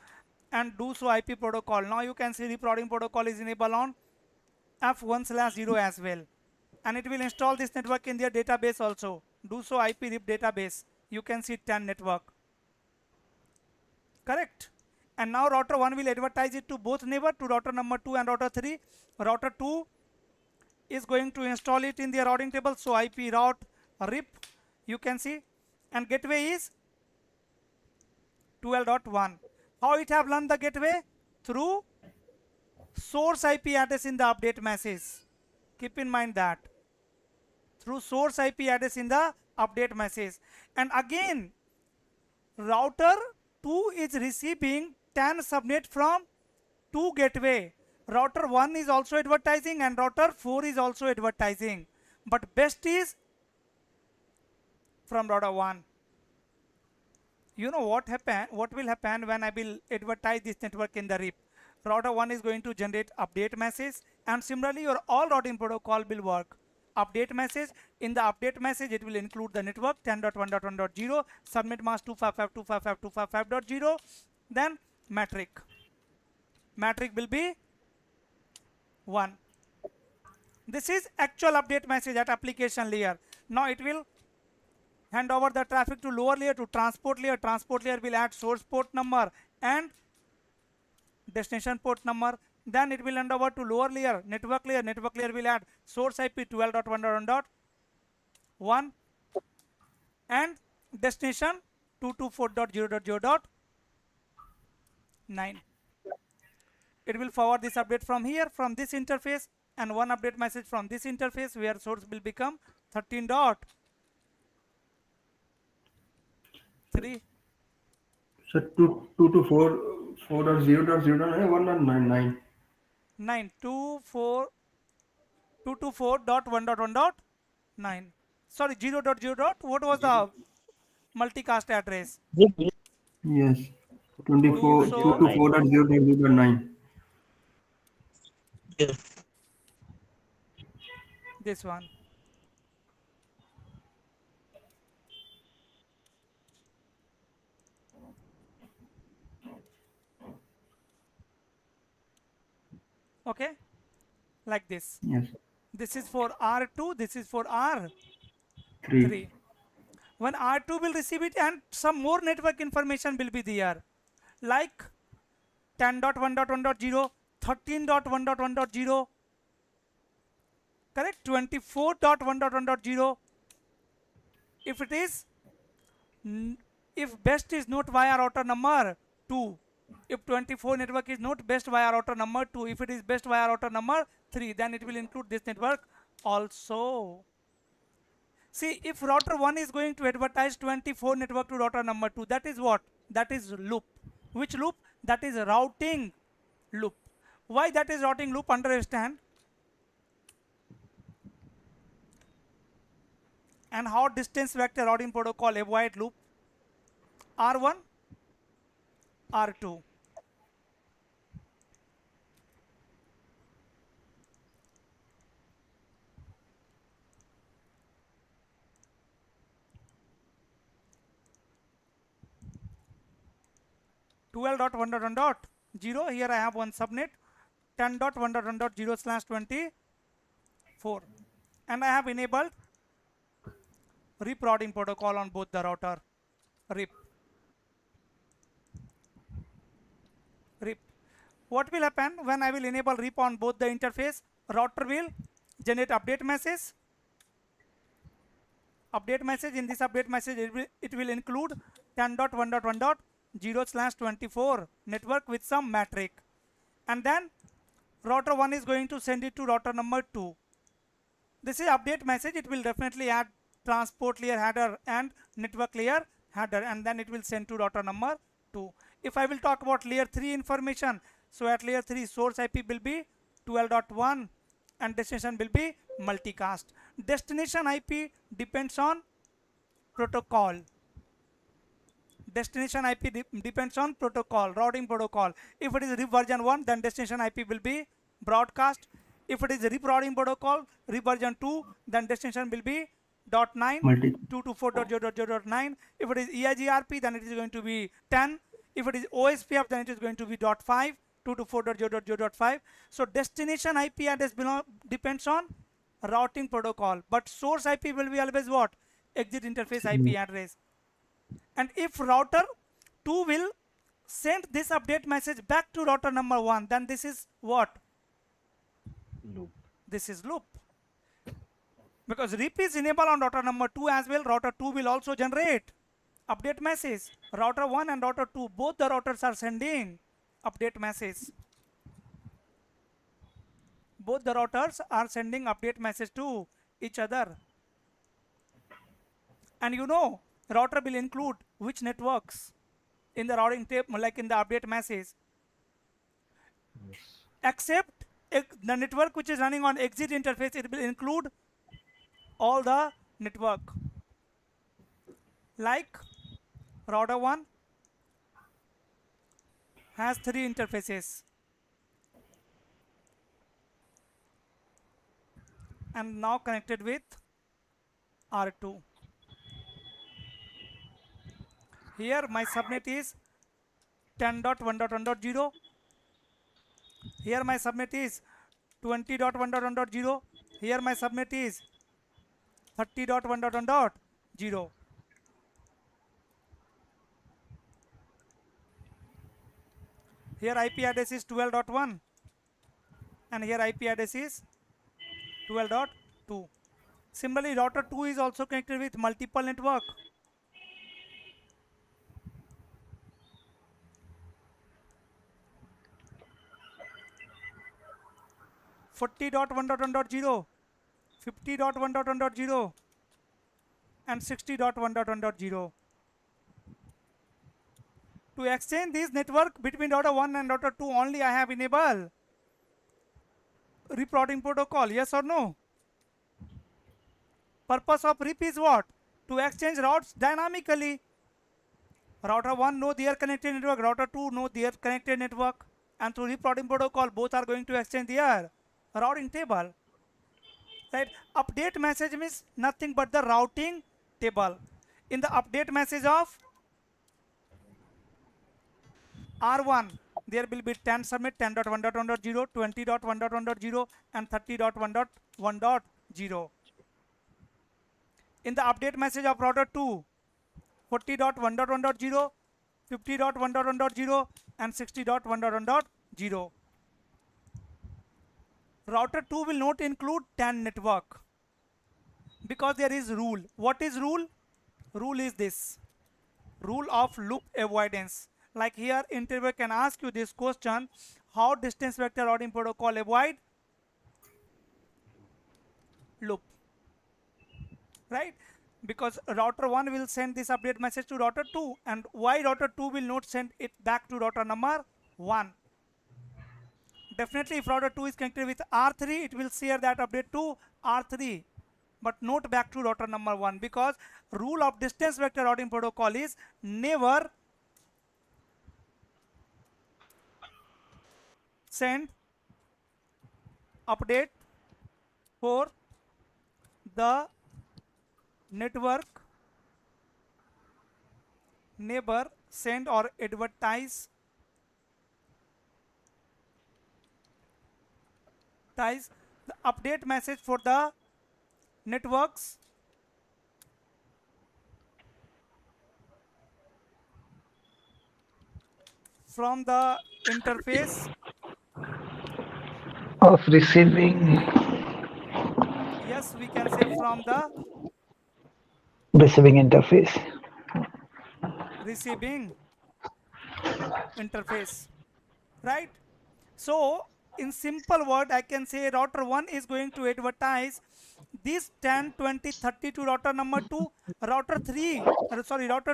and do so IP protocol, now you can see the routing protocol is enabled on F1/0 as well, and it will install this network in their database also. Do so IP RIP database. You can see 10 network. Correct? And now router 1 will advertise it to both neighbor, to router number 2 and router 3. Router 2 is going to install it in their routing table. So IP route RIP, you can see, and gateway is 12.1. How it have learned the gateway? Through source IP address in the update message. Keep in mind that. Through source IP address in the update message. And again, router 2 is receiving 10 subnet from 2 gateway. Router 1 is also advertising and router 4 is also advertising. But best is from router 1. You know what will happen when I will advertise this network in the RIP? Router 1 is going to generate update message, and similarly your all routing protocol will work. Update message, in the update message it will include the network 10.1.1.0, subnet mask 255.255.255.0, then metric will be 1. This is actual update message at application layer. Now it will hand over the traffic to lower layer, to transport layer. Transport layer will add source port number and destination port number. Then it will hand over to lower layer, network layer. Network layer will add source IP 12.1.1.1 and destination 224.0.0.9. It will forward this update from here, from this interface, and one update message from this interface where source will become 13.3. So 224.0.0.1.9. 224.1.1.9. Sorry, 0.0. What was the multicast address? Yes. 224.0.0.9. This one. Okay, like this. Yes. This is for R2, this is for R3. When R2 will receive it, and some more network information will be there, like 10.1.1.0, 13.1.1.0, correct, 24.1.1.0, If it is, if best is not via router number 2, if 24 network is not best via router number 2, if it is best via router number 3, then it will include this network also. See, if router 1 is going to advertise 24 network to router number 2, that is what? That is loop. Which loop? That is routing loop. Why that is routing loop? Understand. And how distance vector routing protocol avoid loop? R1, R2. .1.1.0. Here I have one subnet 10.1.1.0/24, and I have enabled RIP routing protocol on both the router. RIP. What will happen when I will enable RIP on both the interface? Router will generate update message. In this update message it will include 10.1.1.0/24 network with some metric, and then router 1 is going to send it to router number 2. This is update message. It will definitely add transport layer header and network layer header, and then it will send to router number 2. If I will talk about layer 3 information, so at layer 3 source IP will be 12.1 and destination will be multicast. Destination IP depends on protocol. Destination IP depends on protocol, routing protocol. If it is RIP version 1, then destination IP will be broadcast. If it is RIP routing protocol, RIP version 2, then destination will be .9, 224.0.0.9. If it is EIGRP, then it is going to be 10. If it is OSPF, then it is going to be .5, 224.0.0.5. So destination IP address depends on routing protocol, but source IP will be always what? Exit interface IP address. And if router 2 will send this update message back to router number 1, then this is what? Loop. This is loop. Because RIP is enabled on router number 2 as well, router 2 will also generate update message. Router 1 and router 2, both the routers are sending update message. Both the routers are sending update message to each other. And you know, router will include which networks in the routing table, like in the update message. Yes. Except the network which is running on exit interface, it will include all the network. Like router 1 has 3 interfaces and now connected with R2. Here my subnet is 10.1.1.0. Here my subnet is 20.1.1.0. Here my subnet is 30.1.1.0. Here IP address is 12.1 and here IP address is 12.2. Similarly, router 2 is also connected with multiple network. .1.1.0, 50.1.1.0 and 60.1.1.0. To exchange this network between router 1 and router 2, only I have enabled RIP routing protocol, yes or no? Purpose of RIP is what? To exchange routes dynamically. Router 1 know their connected network, router 2 know their connected network, and through RIP routing protocol both are going to exchange their routing table. Right? Update message means nothing but the routing table. In the update message of R1, there will be 10 submit 10.1.1.0, 20.1.1.0 and 30.1.1.0. In the update message of router 2, 40.1.1.0, 50.1.1.0 and 60.1.1.0. Router 2 will not include 10 network because there is rule. What is rule? rule is this. Rule of loop avoidance. Like here, interviewer can ask you this question: how distance vector routing protocol avoid loop, right? Because router 1 will send this update message to router 2, and why router 2 will not send it back to router number 1? Definitely if router 2 is connected with R3, it will share that update to R3, but not back to router number 1, because rule of distance vector routing protocol is never send update for the network, never send or advertise the update message for the networks from the interface of receiving yes, we can say from the receiving interface. receiving interface, right? So in simple word, I can say router 1 is going to advertise this 10, 20, 30 to router number 2. Router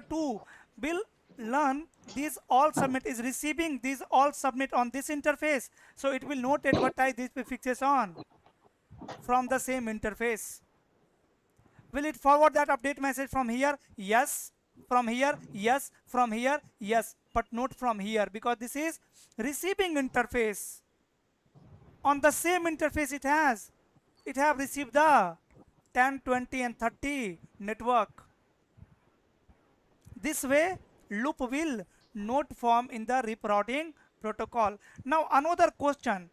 2 will learn this all submit is receiving this all submit on this interface. So it will not advertise these prefixes on from the same interface. Will it forward that update message from here? Yes. From here? Yes. From here? Yes. But not from here, because this is receiving interface. On the same interface it have received the 10, 20 and 30 network. This way loop will not form in the RIP routing protocol. Now another question.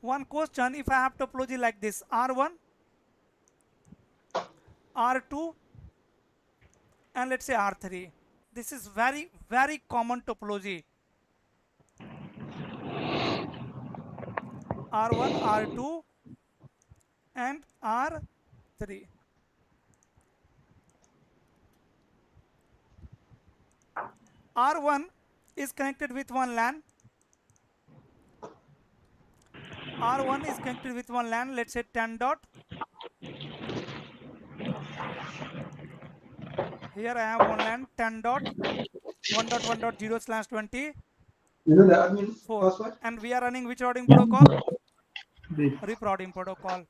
One question, if I have topology like this, R1, R2 and let's say R3. This is very, very common topology. R1, R2 and R3. R1 is connected with one LAN. R1 is connected with one LAN, let's say 10 dot. Here I have one LAN 10 dot 1.1.0/20. And we are running which routing protocol? RIP routing protocol.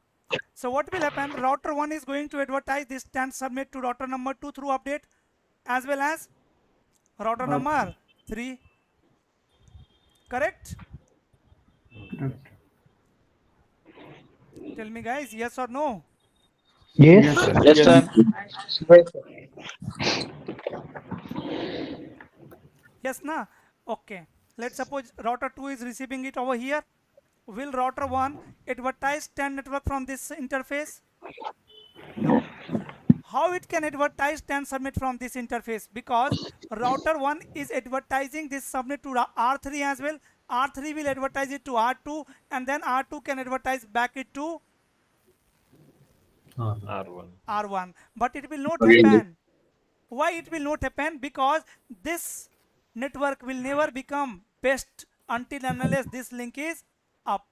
So what will happen? Router 1 is going to advertise this 10 submit to router number 2 through update, as well as router number 3. Correct? Tell me guys, yes or no? Yes. Yes, sir. Yes, na? Okay. Let's suppose router 2 is receiving it over here. Will router 1 advertise 10 network from this interface? No. How it can advertise 10 submit from this interface? Because router 1 is advertising this submit to R3 as well. R3 will advertise it to R2, and then R2 can advertise back it to R1. But it will not happen. Why it will not happen? Because this network will never become best until unless this link is up.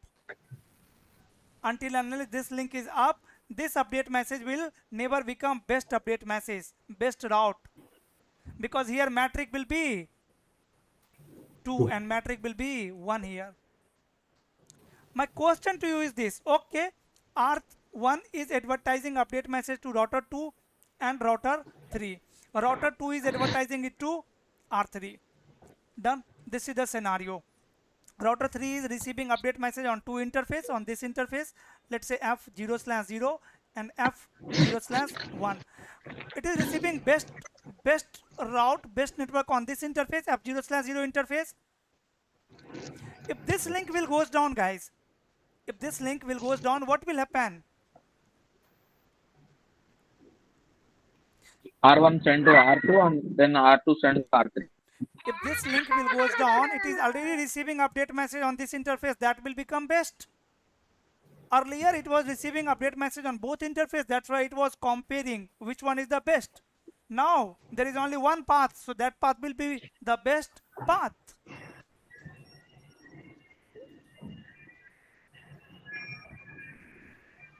Until unless this link is up, this update message will never become best update message, best route. Because here metric will be 2 and metric will be 1 here. My question to you is this. Okay, R1 is advertising update message to router 2 and router 3. Router 2 is advertising it to R3. Done. This is the scenario. Router 3 is receiving update message on 2 interface. On this interface, let's say F0/0 and F0/1. It is receiving best route, best network on this interface, F0/0 interface. If this link will goes down, guys, if this link will goes down, what will happen? R1 send to R2 and then R2 send to R3. If this link will goes down, it is already receiving update message on this interface. That will become best. Earlier it was receiving update message on both interface. That's why it was comparing which one is the best. Now there is only one path, so that path will be the best path.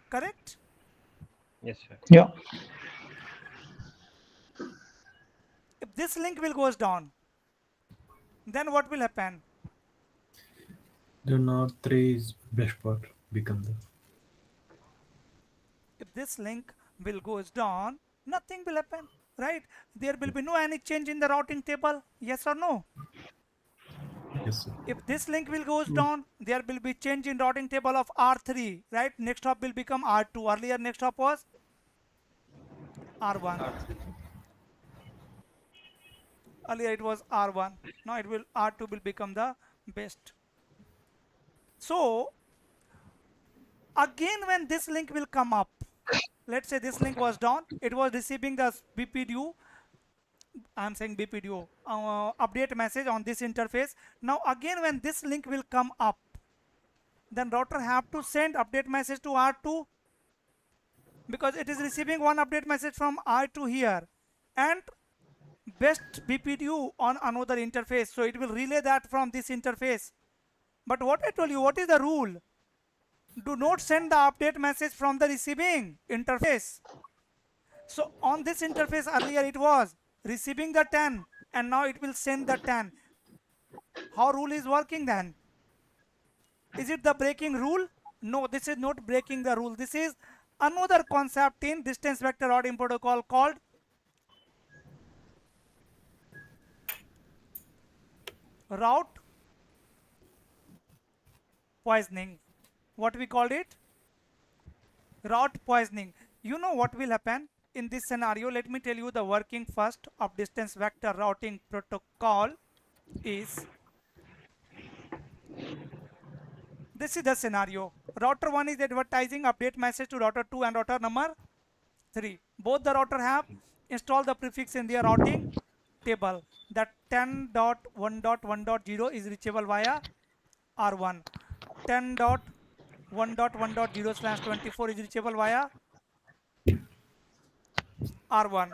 Correct? Yes, sir. Yeah. If this link will goes down, then what will happen? The node 3 is best part become the. If this link will goes down, nothing will happen, right? There will be no any change in the routing table. Yes or no? Yes, sir. If this link will goes down, there will be change in routing table of R3, right? Next hop will become R2. Earlier next hop was R1. Earlier it was R1. Now it will R2 will become the best. So again when this link will come up, let's say this link was down, it was receiving the BPDU, I'm saying BPDU, update message on this interface. Now again when this link will come up, then router have to send update message to R2 because it is receiving one update message from R2 here and best BPDU on another interface. So it will relay that from this interface. But what I told you, what is the rule? Do not send the update message from the receiving interface. So on this interface earlier it was receiving the 10 and now it will send the 10. How rule is working then? Is it the breaking rule? No, this is not breaking the rule. This is another concept in distance vector routing protocol called route poisoning. What we called it? Route poisoning. You know what will happen in this scenario? Let me tell you the working first of distance vector routing protocol is, this is the scenario. Router 1 is advertising update message to router 2 and router number 3. Both the router have installed the prefix in their routing table. That 10.1.1.0 is reachable via R1. 10.1.1.0/24 is reachable via R1.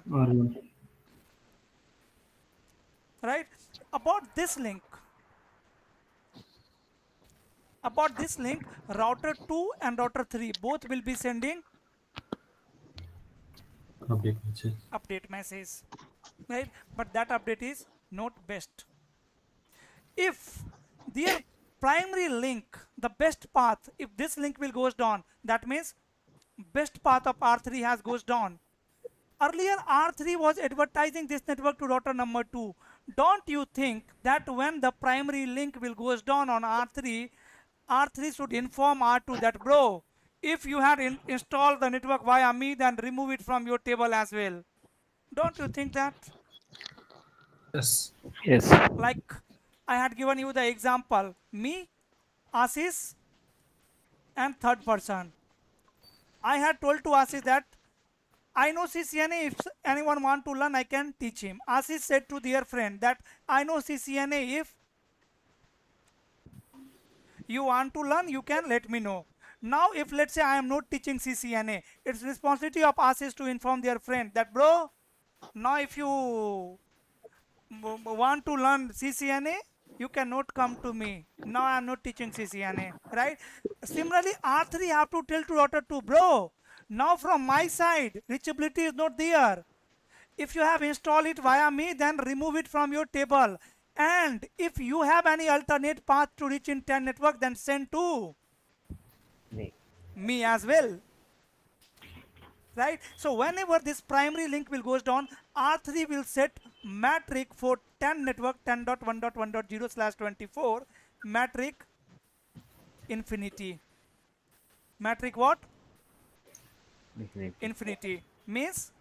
Right? About this link, router 2 and router 3 both will be sending update message, right? But that update is not best. If their primary link, the best path, if this link will goes down, that means best path of R3 has goes down. Earlier R3 was advertising this network to router number 2. Don't you think that when the primary link will goes down on R3, R3 should inform R2 that, bro, if you had installed the network via me, then remove it from your table as well. Don't you think that? Yes. Yes. Like I had given you the example, me, Ashish and third person. I had told to Ashish that I know CCNA, if anyone want to learn, I can teach him. Ashish said to their friend that I know CCNA, if you want to learn, you can let me know. Now if let's say I am not teaching CCNA, it's responsibility of Ashish to inform their friend that, bro, now if you want to learn CCNA, you cannot come to me. Now I am not teaching CCNA, right? Similarly, R3 have to tell to router 2, bro, now from my side, reachability is not there. If you have installed it via me, then remove it from your table. And if you have any alternate path to reach in 10 network, then send to me as well. Right? So whenever this primary link will goes down, R3 will set metric for 10 network 10.1.1.0/24 metric infinity. Metric what? Infinity means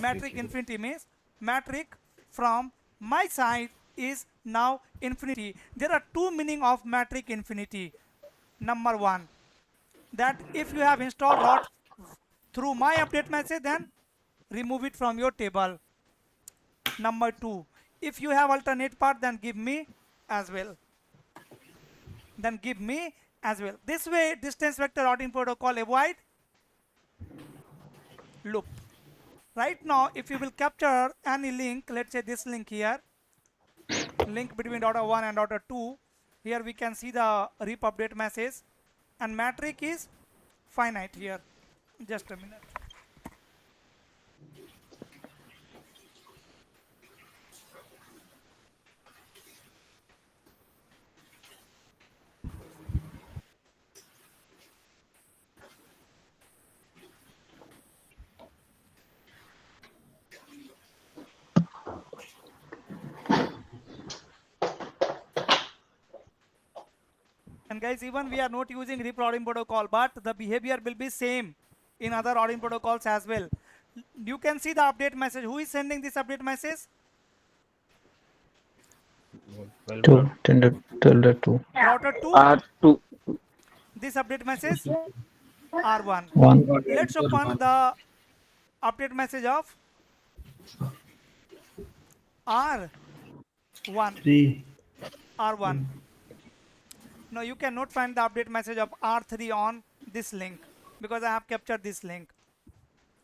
metric infinity means metric from my side is now infinity. There are two meaning of metric infinity. Number one, that if you have installed route through my update message, then remove it from your table. Number two, if you have alternate path, then give me as well. Then give me as well. This way, distance vector routing protocol avoid loop. Right now, if you will capture any link, let's say this link here, link between router 1 and router 2, here we can see the RIP update message, and metric is finite here. Just a minute. And guys, even we are not using RIP routing protocol, but the behavior will be same in other routing protocols as well. You can see the update message. Who is sending this update message? Tilde 2. Router 2. R2. This update message R1. 1. Let's open the update message of R1. 3. R1. No, you cannot find the update message of R3 on this link because I have captured this link.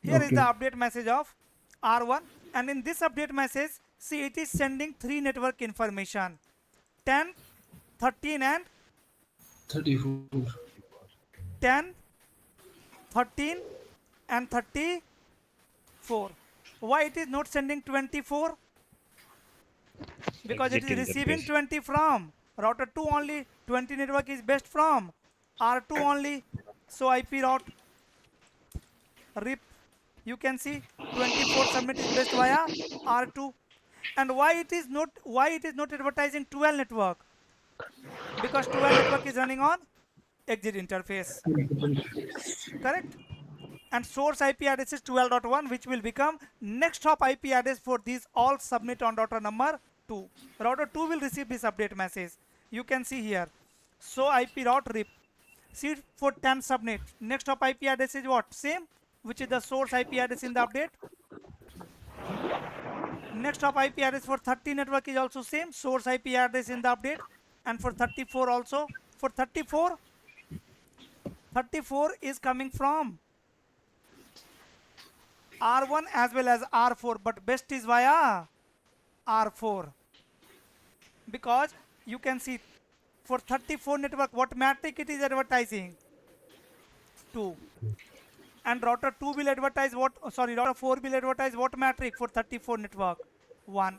Here is the update message of R1, and in this update message, see, it is sending 3 network information: 10, 13 and 34. 10, 13 and 34. Why it is not sending 24? Because it is receiving 20 from router 2 only. 20 network is best from R2 only. So IP route RIP, you can see 24 submit is best via R2. And why it is not advertising 12 network? Because 12 network is running on exit interface. Correct? And source IP address is 12.1, which will become next hop IP address for these all submit on router number 2. Router 2 will receive this update message. You can see here. So IP route RIP. See, for 10 subnet, next hop IP address is what? Same, which is the source IP address in the update. Next hop IP address for 30 network is also same, source IP address in the update. And for 34 also. For 34 is coming from R1 as well as R4, but best is via R4. Because you can see for 34 network, what metric it is advertising? 2. And router 2 will advertise what? Router 4 will advertise what metric for 34 network? 1.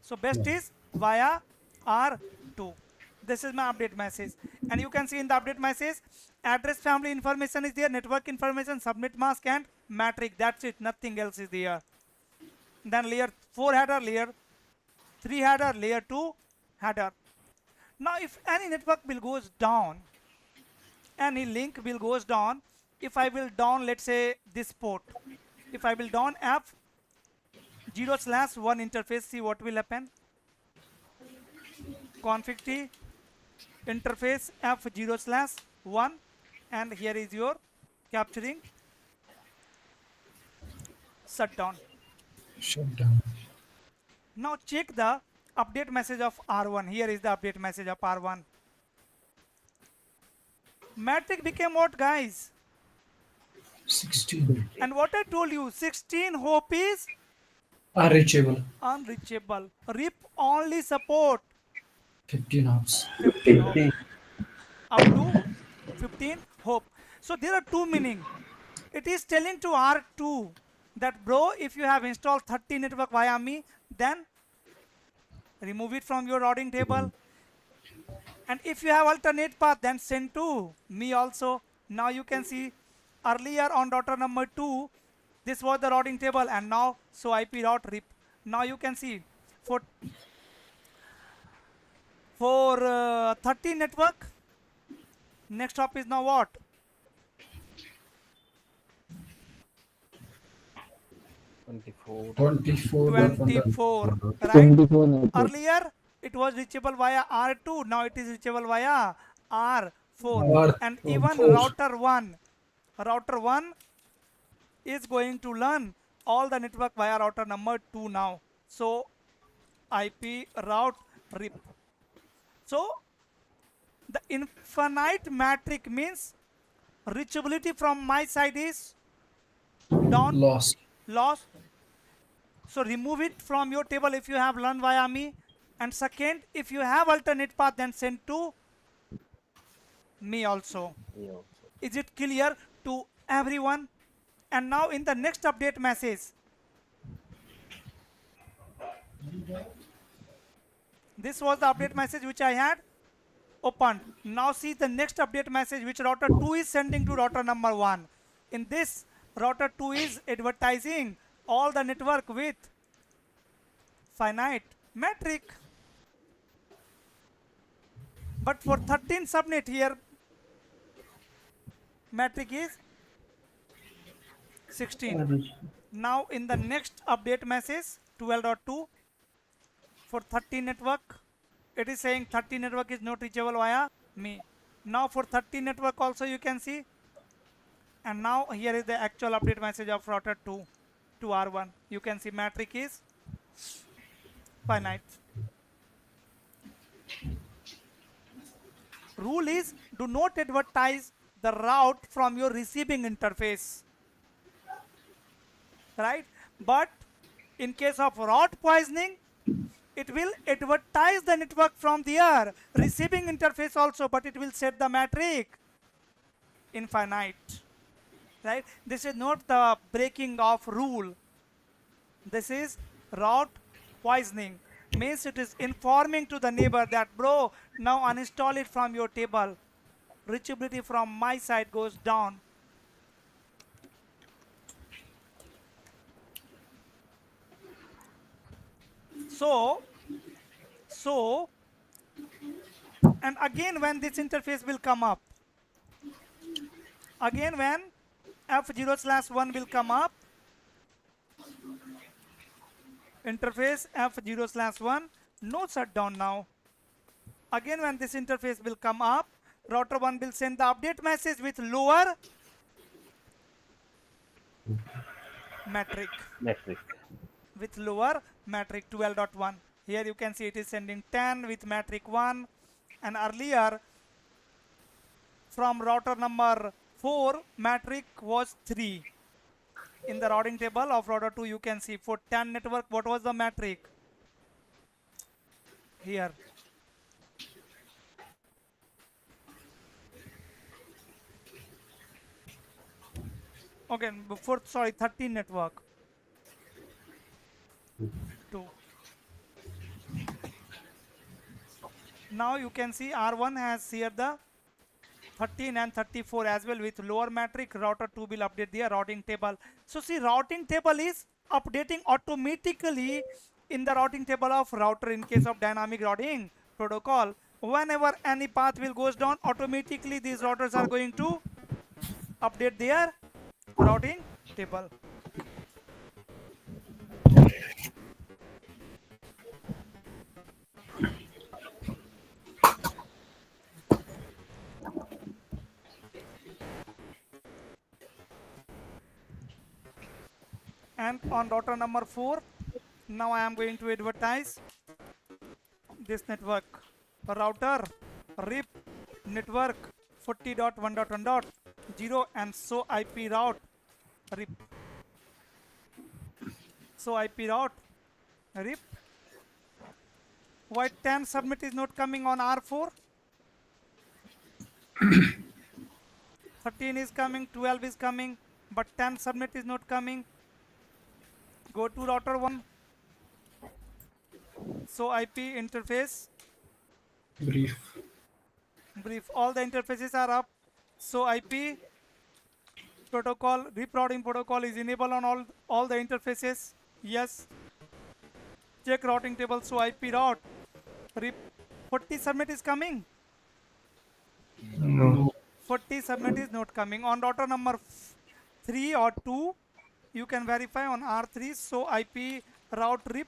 So best is via R2. This is my update message. And you can see in the update message, address family information is there, network information, subnet mask and metric. That's it. Nothing else is there. Then layer 4 header, layer 3 header, layer 2 header. Now if any network will goes down, any link will goes down, if I will down, let's say this port, if I will down F0/1 interface, see what will happen. Config T interface F0/1, and here is your capturing shutdown. Now check the update message of R1. Here is the update message of R1. Metric became what, guys? 16. And what I told you, 16 hope is Unreachable. unreachable. RIP only support 15 hops. 15 hope. Up to 15 hope. So there are two meaning. It is telling to R2 that, bro, if you have installed 30 network via me, then remove it from your routing table. And if you have alternate path, then send to me also. Now you can see earlier on router number 2, this was the routing table, and now so IP route RIP. Now you can see for 30 network, next hop is now what? 24. Right? 24 Earlier it was reachable via R2, now it is reachable via R4. And even router 1 is going to learn all the network via router number 2 now. So IP route RIP. So the infinite metric means reachability from my side is down, lost. So remove it from your table if you have learned via me. And second, if you have alternate path, then send to me also. Is it clear to everyone? And now in the next update message, this was the update message which I had opened. Now see the next update message which router 2 is sending to router number 1. In this, router 2 is advertising all the network with finite metric. But for 13 subnet here, metric is 16. Now in the next update message 12.2, for 13 network, it is saying 13 network is not reachable via me. Now for 13 network also you can see. And now here is the actual update message of router 2 to R1. You can see metric is finite. Rule is do not advertise the route from your receiving interface, right? But in case of route poisoning, it will advertise the network from their receiving interface also, but it will set the metric infinite, right? This is not the breaking of rule. This is route poisoning. Means it is informing to the neighbor that, bro, now uninstall it from your table. Reachability from my side goes down. So, and again when this interface will come up, again when F0/1 will come up, interface F0/1, no shutdown now. Again when this interface will come up, router 1 will send the update message with lower metric. With lower metric 12.1. Here you can see it is sending 10 with metric 1, and earlier from router number 4 metric was 3. In the routing table of router 2 you can see for 10 network what was the metric here. Okay, before, sorry, 13 network 2. Now you can see R1 has here the 13 and 34 as well with lower metric. Router 2 will update their routing table. So see, routing table is updating automatically in the routing table of router in case of dynamic routing protocol. Whenever any path will goes down, automatically these routers are going to update their routing table. And on router number 4, now I am going to advertise this network. Router RIP network 40.1.1.0 and so IP route RIP. So IP route RIP. Why 10 submit is not coming on R4? 13 is coming, 12 is coming, but 10 submit is not coming. Go to router 1. So IP interface brief. All the interfaces are up. So IP protocol, RIP routing protocol is enabled on all the interfaces. Yes. Check routing table. So IP route RIP 40 submit is coming. No. 40 submit is not coming. On router number 3 or 2, you can verify on R3. So IP route RIP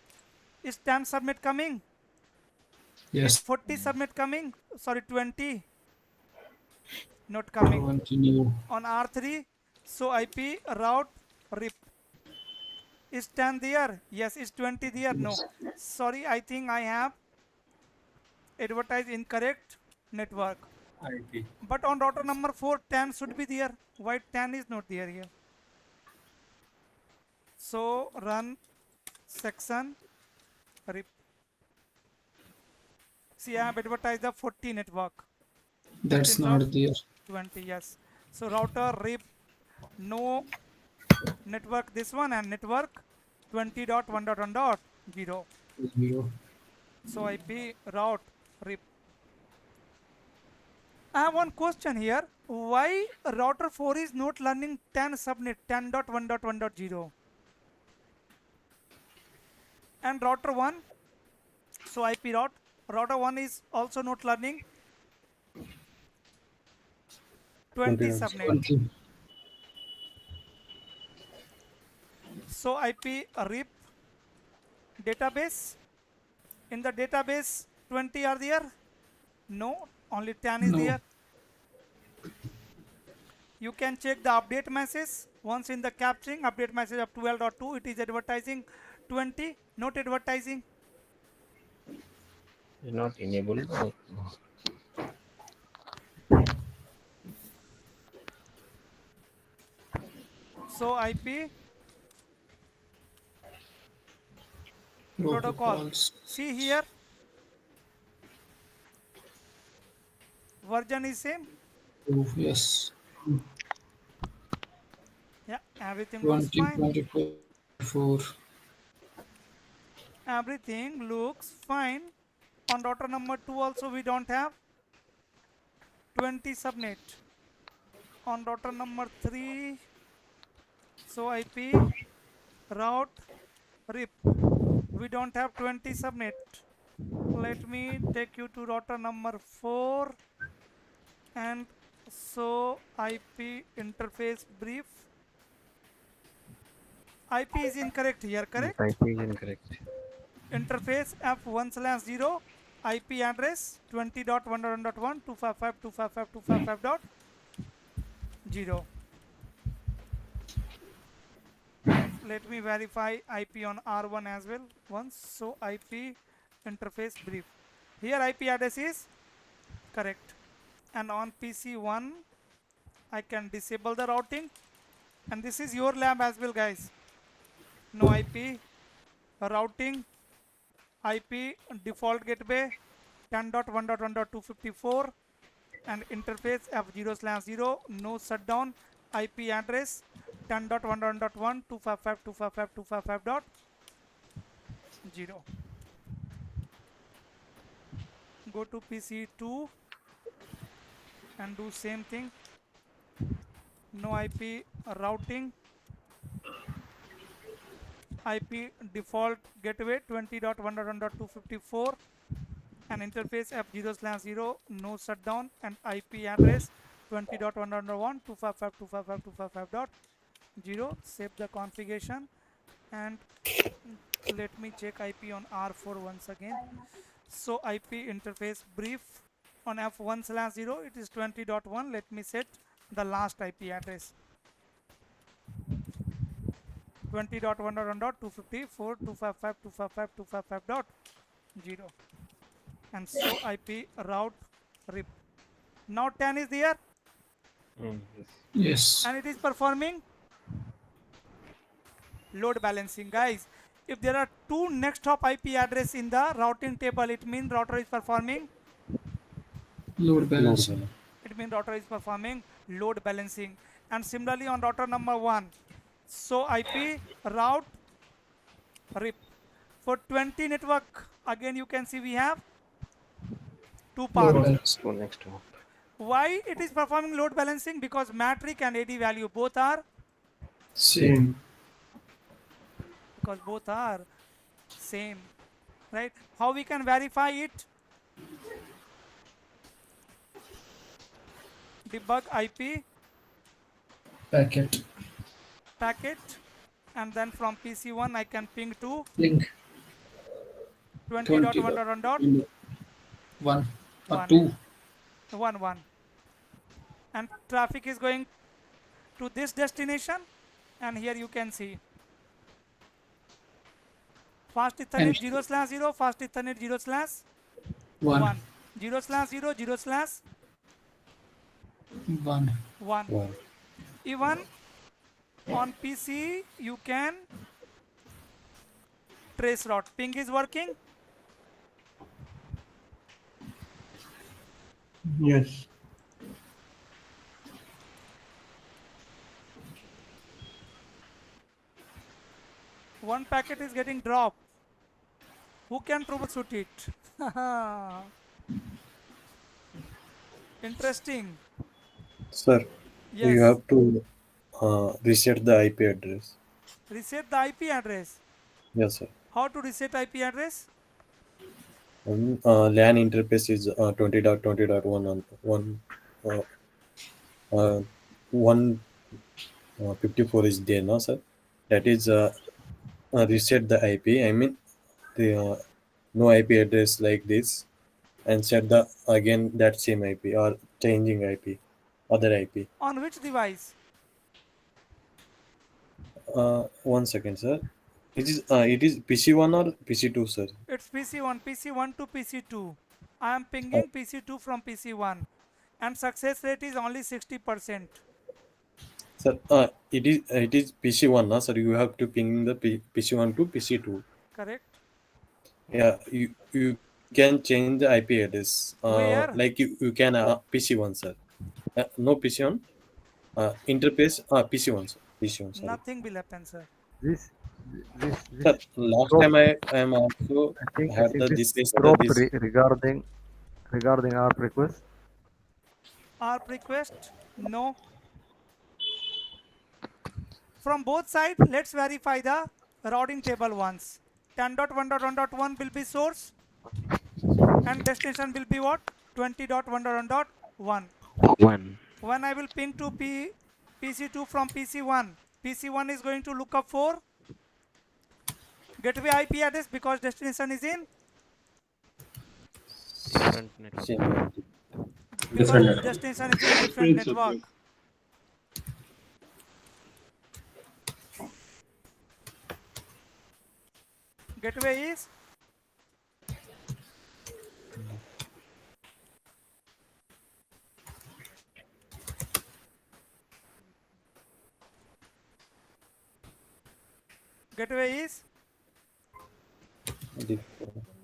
is 10 submit coming. Yes. Is 40 submit coming? Sorry, 20 not coming. Continue. On R3, so IP route RIP is 10 there. Yes, is 20 there? No. Sorry, I think I have advertised incorrect network. IP. But on router number 4, 10 should be there. Why 10 is not there here? So run section rip. See, I have advertised the 40 network. That's Instead of not there. 20, yes. So router rip no network this one and network 20.1.1.0. 0. So IP route rip. I have one question here. Why router 4 is not learning 10 subnet 10.1.1.0 and router 1? So IP router 1 is also not learning 20 subnet. 20. So IP rip database. In the database 20 are there? No, only 10 is No. there. You can check the update message. Once in the capturing update message of 12.2, it is advertising 20, not advertising. Is not enabled. So IP protocol. Protocols. See here, version is same. Oh, yes. Yeah, everything looks fine. 2024. Everything looks fine. On router number 2 also we don't have 20 subnet. On router number 3, so IP route rip, we don't have 20 subnet. Let me take you to router number 4 and so IP interface brief. IP is incorrect here, correct? IP is incorrect. Interface F1/0 IP address 20.1.1 255.255.255.0. Let me verify IP on R1 as well once. So IP interface brief. Here IP address is correct. And on PC1 I can disable the routing. And this is your lab as well, guys. No IP routing. IP default gateway 10.1.1.254 and interface F0/0 no shutdown. IP address 10.1.1 255.255.255.0. Go to PC2 and do same thing. No IP routing. IP default gateway 20.1.1.254 and interface F0/0 no shutdown and IP address 20.1.1 255.255.255.0. Save the configuration and let me check IP on R4 once again. So IP interface brief on F1/0 it is 20.1. Let me set the last IP address 20.1.254.255.255.255.0 and so IP route rip. Now 10 is there. Yes. And it is performing load balancing, guys. If there are two next hop IP address in the routing table, it means router is performing Load balancing. It means router is performing load balancing. And similarly on router number 1, so IP route rip for 20 network. Again you can see we have two paths. Why it is performing load balancing? Because metric and AD value both are same. Because both are same, right? How we can verify it? Debug IP packet and then from PC1 I can ping to link 20.1.1 and traffic is going to this destination and here you can see fast Ethernet 0/0 fast Ethernet 0/1 0/0 0/1 One. Even on PC you can trace route. Ping is working. Yes. One packet is getting dropped. Who can troubleshoot it? Interesting. Sir, Yes. you have to reset the IP address. Reset the IP address. Yes, sir. How to reset IP address? LAN interface is 20.20.1 on 154 is there now, sir. That is reset the IP. I mean, the no IP address like this, and set the again that same IP or changing IP, other IP. On which device? 1 second, sir. It is PC1 or PC2, sir? It's PC1 to PC2. I am pinging PC2 from PC1 and success rate is only 60%. Sir, it is PC1, na, sir. You have to ping the PC1 to PC2. Correct. Yeah, you can change the IP address. Where? Like you can PC1, sir. No PC1. Interface PC1, sir. PC1, sorry. Nothing will happen, sir. Sir, last time I am also I think had this this dropped this. regarding ARP request. ARP request? No. From both sides, let's verify the routing table once. 10.1.1.1 will be source and destination will be what? 20.1.1.1. 1. When I will ping to PC2 from PC1, PC1 is going to look up for gateway IP address because destination is in Different network. because destination is in different network. Gateway is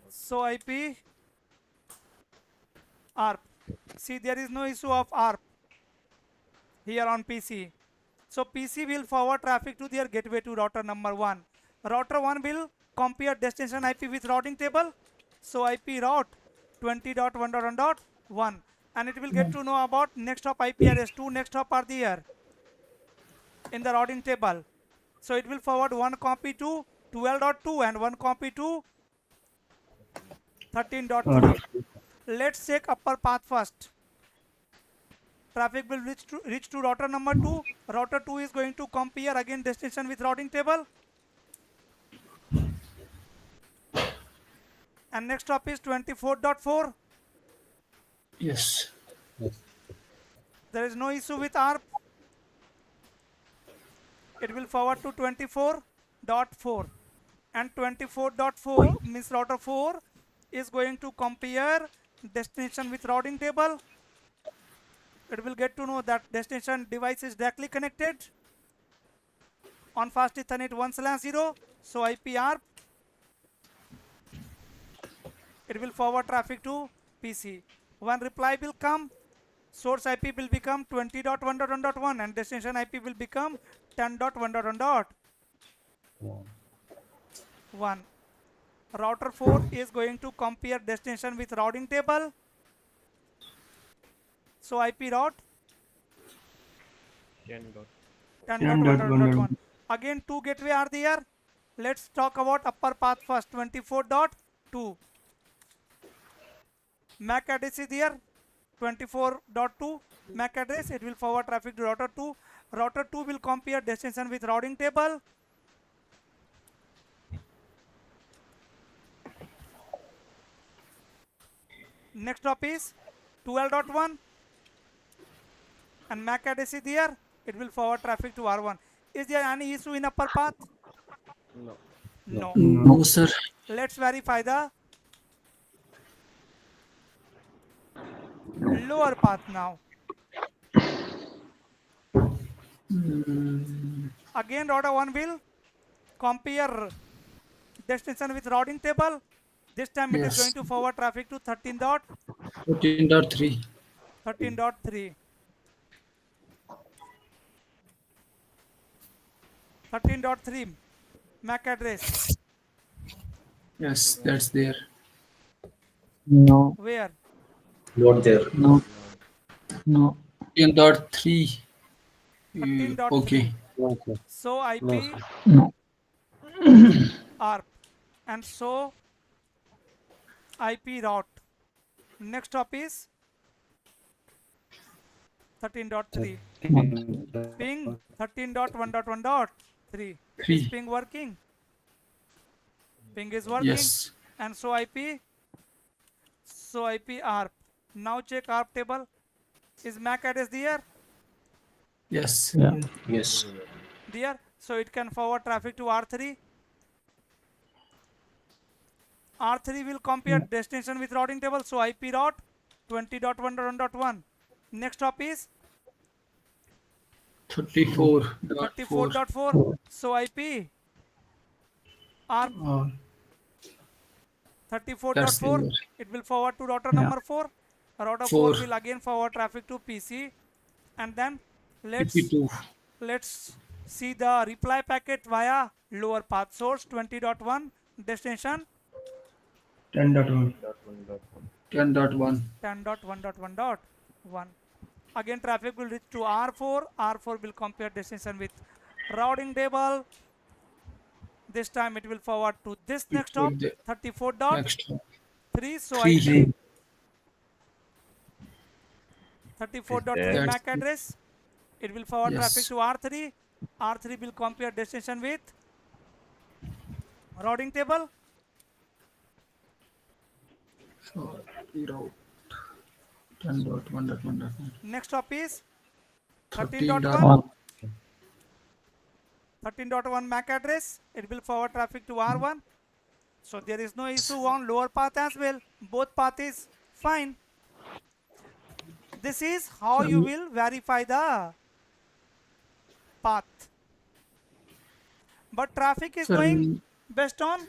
so IP ARP. See, there is no issue of ARP here on PC. So PC will forward traffic to their gateway to router number 1. Router 1 will compare destination IP with routing table. So IP route 20.1.1 and it will get to know about next hop IP address. 2 next hop are there in the routing table. So it will forward one copy to 12.2 and one copy to 13.3. Let's check upper path first. Traffic will reach to router number 2. Router 2 is going to compare again destination with routing table. And next hop is 24.4. Yes. There is no issue with ARP. It will forward to 24.4 and 24.4 means router 4 is going to compare destination with routing table. It will get to know that destination device is directly connected on fast Ethernet 1/0. So IP ARP. It will forward traffic to PC. One reply will come. Source IP will become 20.1.1.1 and destination IP will become 10.1.1.1. Router 4 is going to compare destination with routing table. So IP route 10.1.1.1. Again 2 gateway are there. Let's talk about upper path first. 24.2. MAC address is there. 24.2 MAC address. It will forward traffic to router 2. Router 2 will compare destination with routing table. Next hop is 12.1 and MAC address is there. It will forward traffic to R1. Is there any issue in upper path? No. No, sir. Let's verify the lower path now. Again, router 1 will compare destination with routing table. This time it is going to forward traffic to 13.3. 13.3. 13.3 MAC address. Yes, that's there. No. Where? Not there. No. No. 13.3. 13.3. Okay. So IP No. ARP and so IP route. Next stop is 13.3. Ping 13.1.1.3. Is ping working? Ping is working. Yes. And so IP ARP. Now check ARP table. Is MAC address there? Yes. Yeah. Yes. There. So it can forward traffic to R3. R3 will compare destination with routing table. So IP route 20.1.1.1. Next stop is 34.4. So IP ARP 34.4. It will forward to router number 4. Router 4 will again forward traffic to PC. And then let's see the reply packet via lower path source 20.1 destination 10.1. 10.1. 10.1.1.1. Again traffic will reach to R4. R4 will compare destination with routing table. This time it will forward to this next stop 34.3. So IP 34.3 MAC address. It will forward traffic to R3. R3 will compare destination with routing table. So route 10.1.1.1. Next stop is 13.1. 13.1 MAC address. It will forward traffic to R1. So there is no issue on lower path as well. Both path is fine. This is how you will verify the path. But traffic is going based on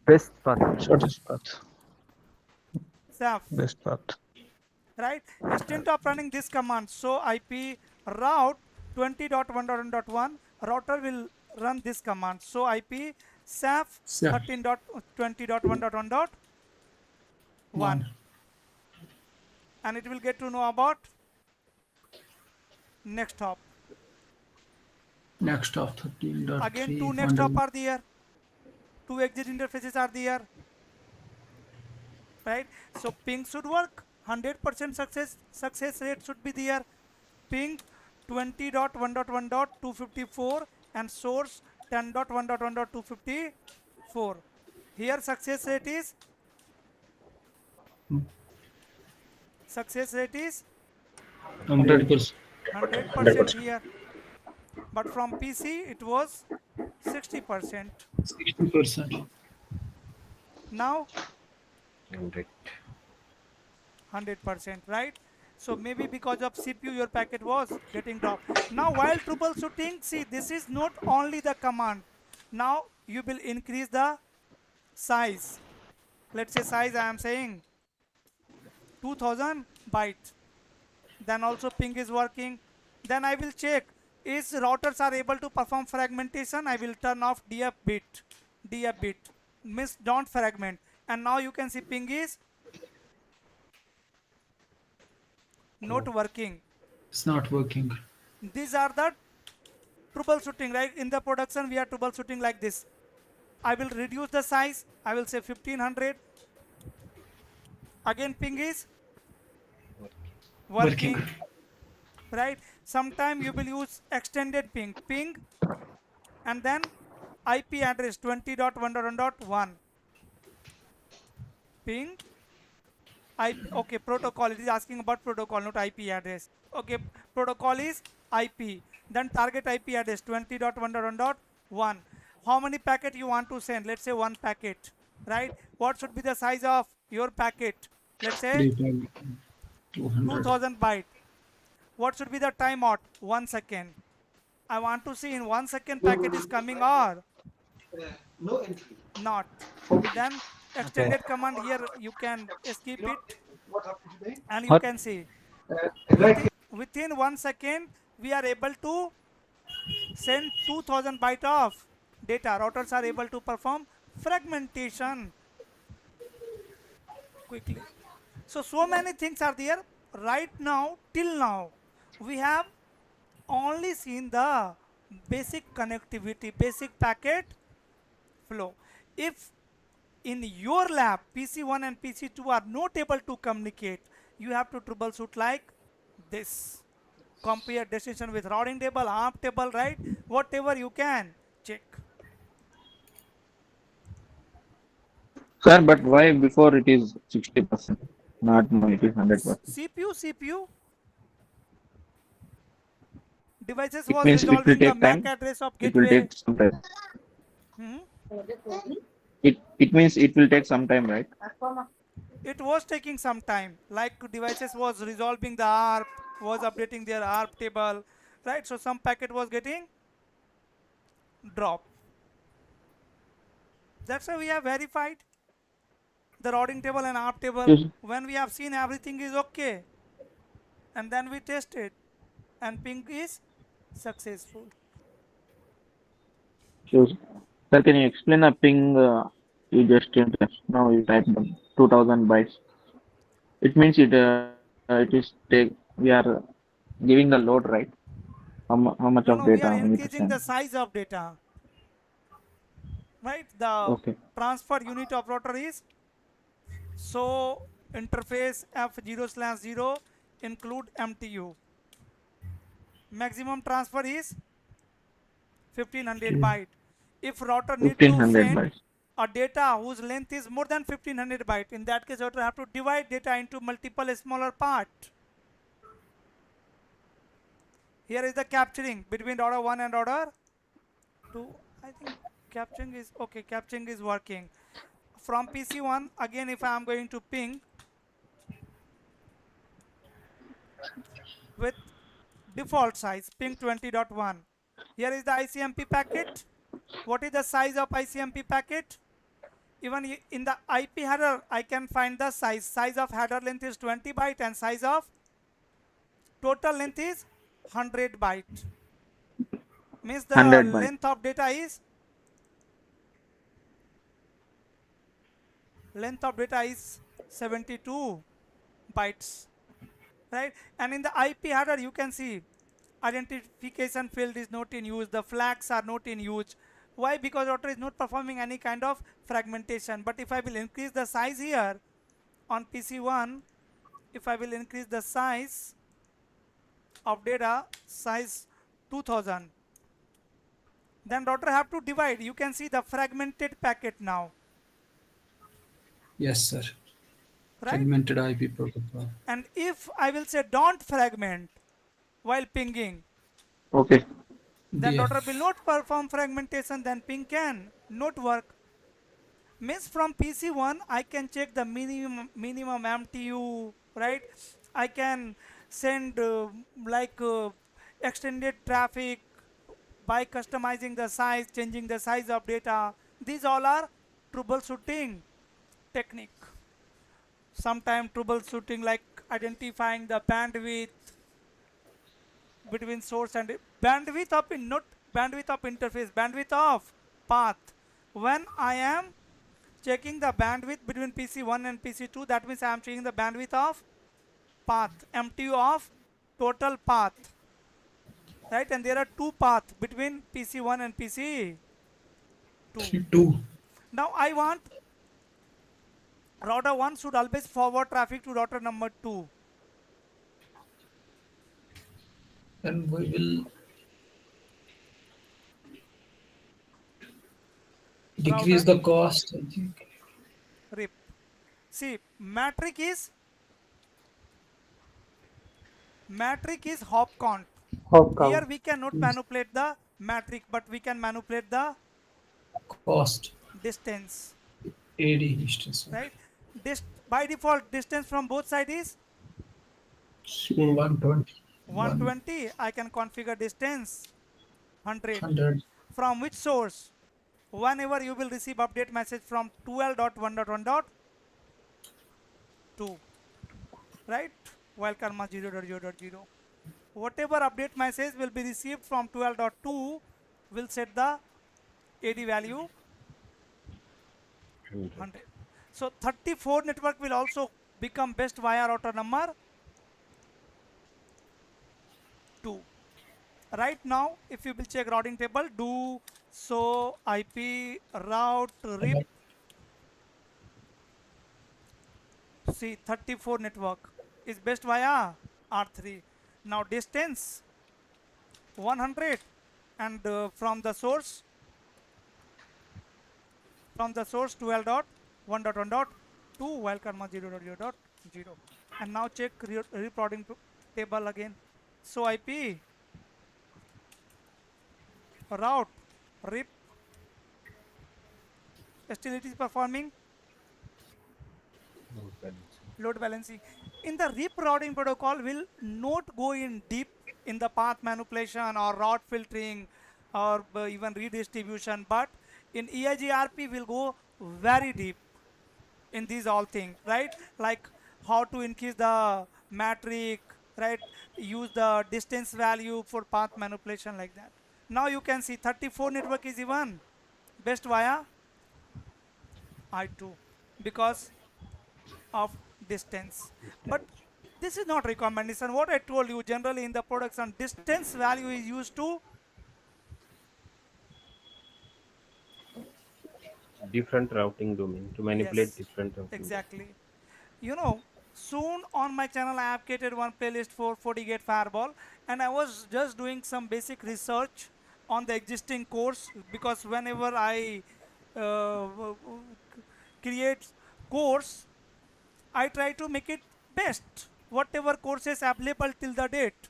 best path. Shortest path. SAF. Best path. Right? Instead of running this command, so IP route 20.1.1.1 router will run this command. So IP SAF 13.20.1.1.1 and it will get to know about next hop. Next hop 13.3. Again, two next hop are there. Two exit interfaces are there. Right? So ping should work. 100% success rate should be there. Ping 20.1.1.254 and source 10.1.1.254. Here success rate is 100%. 100% here. But from PC it was 60%. 60%. Now 100%, right? So maybe because of CPU your packet was getting dropped. Now while troubleshooting, see, this is not only the command. Now you will increase the size. Let's say size I am saying 2000 bytes. Then also ping is working. Then I will check is routers are able to perform fragmentation. I will turn off DF bit. DF bit means don't fragment. And now you can see ping is not working. It's not working. These are the troubleshooting, right? In the production we are troubleshooting like this. I will reduce the size. I will say 1500. Again ping is working. Right? Sometime you will use extended ping. Ping and then IP address 20.1.1.1. Ping okay, protocol. It is asking about protocol, not IP address. Okay, protocol is IP. Then target IP address 20.1.1.1. How many packet you want to send? Let's say one packet, right? What should be the size of your packet? let's say 2000 byte. What should be the timeout? 1 second. I want to see in 1 second packet is coming or not. Then extended command here, you can skip it and you can see within 1 second we are able to send 2000 byte of data. Routers are able to perform fragmentation quickly. So many things are there. Right now, till now, we have only seen the basic connectivity, basic packet flow. If in your lab PC1 and PC2 are not able to communicate, you have to troubleshoot like this. Compare destination with routing table, ARP table, right? Whatever you can check. Sir, but why before it is 60%, not now it is 100%? CPU devices It was means it will resolving the take MAC time. address of It will gateway. take some time. Hmm? It means it will take some time, right? It was taking some time, like devices was resolving the ARP, was updating their ARP table, right? So some packet was getting dropped. That's why we have verified the routing table and ARP table. Yes. When we have seen everything is okay, and then we tested and ping is successful. Sure. Sir, can you explain a ping you just now you typed them 2000 bytes. It means it is we are giving the load, right? How much of No, we are data we need to increasing send? the size of data, right? The Okay. transfer unit of router is so interface F0/0 include MTU. Maximum transfer is 1500 byte. If router need to 1500 send bytes. a data whose length is more than 1500 byte, in that case router have to divide data into multiple smaller part. Here is the capturing between router 1 and router 2. I think capturing is okay. Capturing is working. From PC1 again, if I am going to ping with default size ping 20.1. Here is the ICMP packet. What is the size of ICMP packet? Even in the IP header, I can find the size. Size of header length is 20 byte and size of total length is 100 byte. Means the 100 byte. length of data is 72 bytes, right? And in the IP header, you can see identification field is not in use. The flags are not in use. Why? Because router is not performing any kind of fragmentation. But if I will increase the size here on PC1, if I will increase the size of data, size 2000, then router have to divide. You can see the fragmented packet now. Yes, sir. Right? Fragmented IP protocol. And if I will say don't fragment while pinging, okay, then router will not perform fragmentation, then ping can not work. Means from PC1 I can check the minimum MTU, right? I can send extended traffic by customizing the size, changing the size of data. These all are troubleshooting technique. Sometimes troubleshooting like identifying the bandwidth between source and bandwidth of not bandwidth of interface, bandwidth of path. When I am checking the bandwidth between PC1 and PC2, that means I am checking the bandwidth of path, MTU of total path, right? And there are two paths between PC1 and PC2. Now I want router 1 should always forward traffic to router number 2. And we will decrease the cost, I think. RIP. See, metric is hop count. Here we cannot manipulate the metric, but we can manipulate the cost distance. AD distance. Right? By default, distance from both sides is 120. 120. I can configure distance 100. 100. From which source? Whenever you will receive update message from 12.1.1.2, right? While karma 0.0.0. Whatever update message will be received from 12.2 will set the AD value 100. So 34 network will also become best via router number 2. Right now, if you will check routing table, do so IP route rip. See 34 network is best via R3. Now distance 100 and from the source 12.1.1.2 while karma 0.0.0. And now check rip routing table again. So IP route rip, still it is performing load balancing. In the rip routing protocol will not go in deep in the path manipulation or route filtering or even redistribution, but in EIGRP will go very deep in these all things, right? Like how to increase the metric, right? Use the distance value for path manipulation, like that. Now you can see 34 network is even best via I2 because of distance. But this is not recommendation. What I told you, generally in the production, distance value is used to Different routing domain to manipulate different routing domain. exactly. You know, soon on my channel I have created one playlist for FortiGate Firewall, and I was just doing some basic research on the existing course, because whenever I uh, create course, I try to make it best whatever courses available till the date.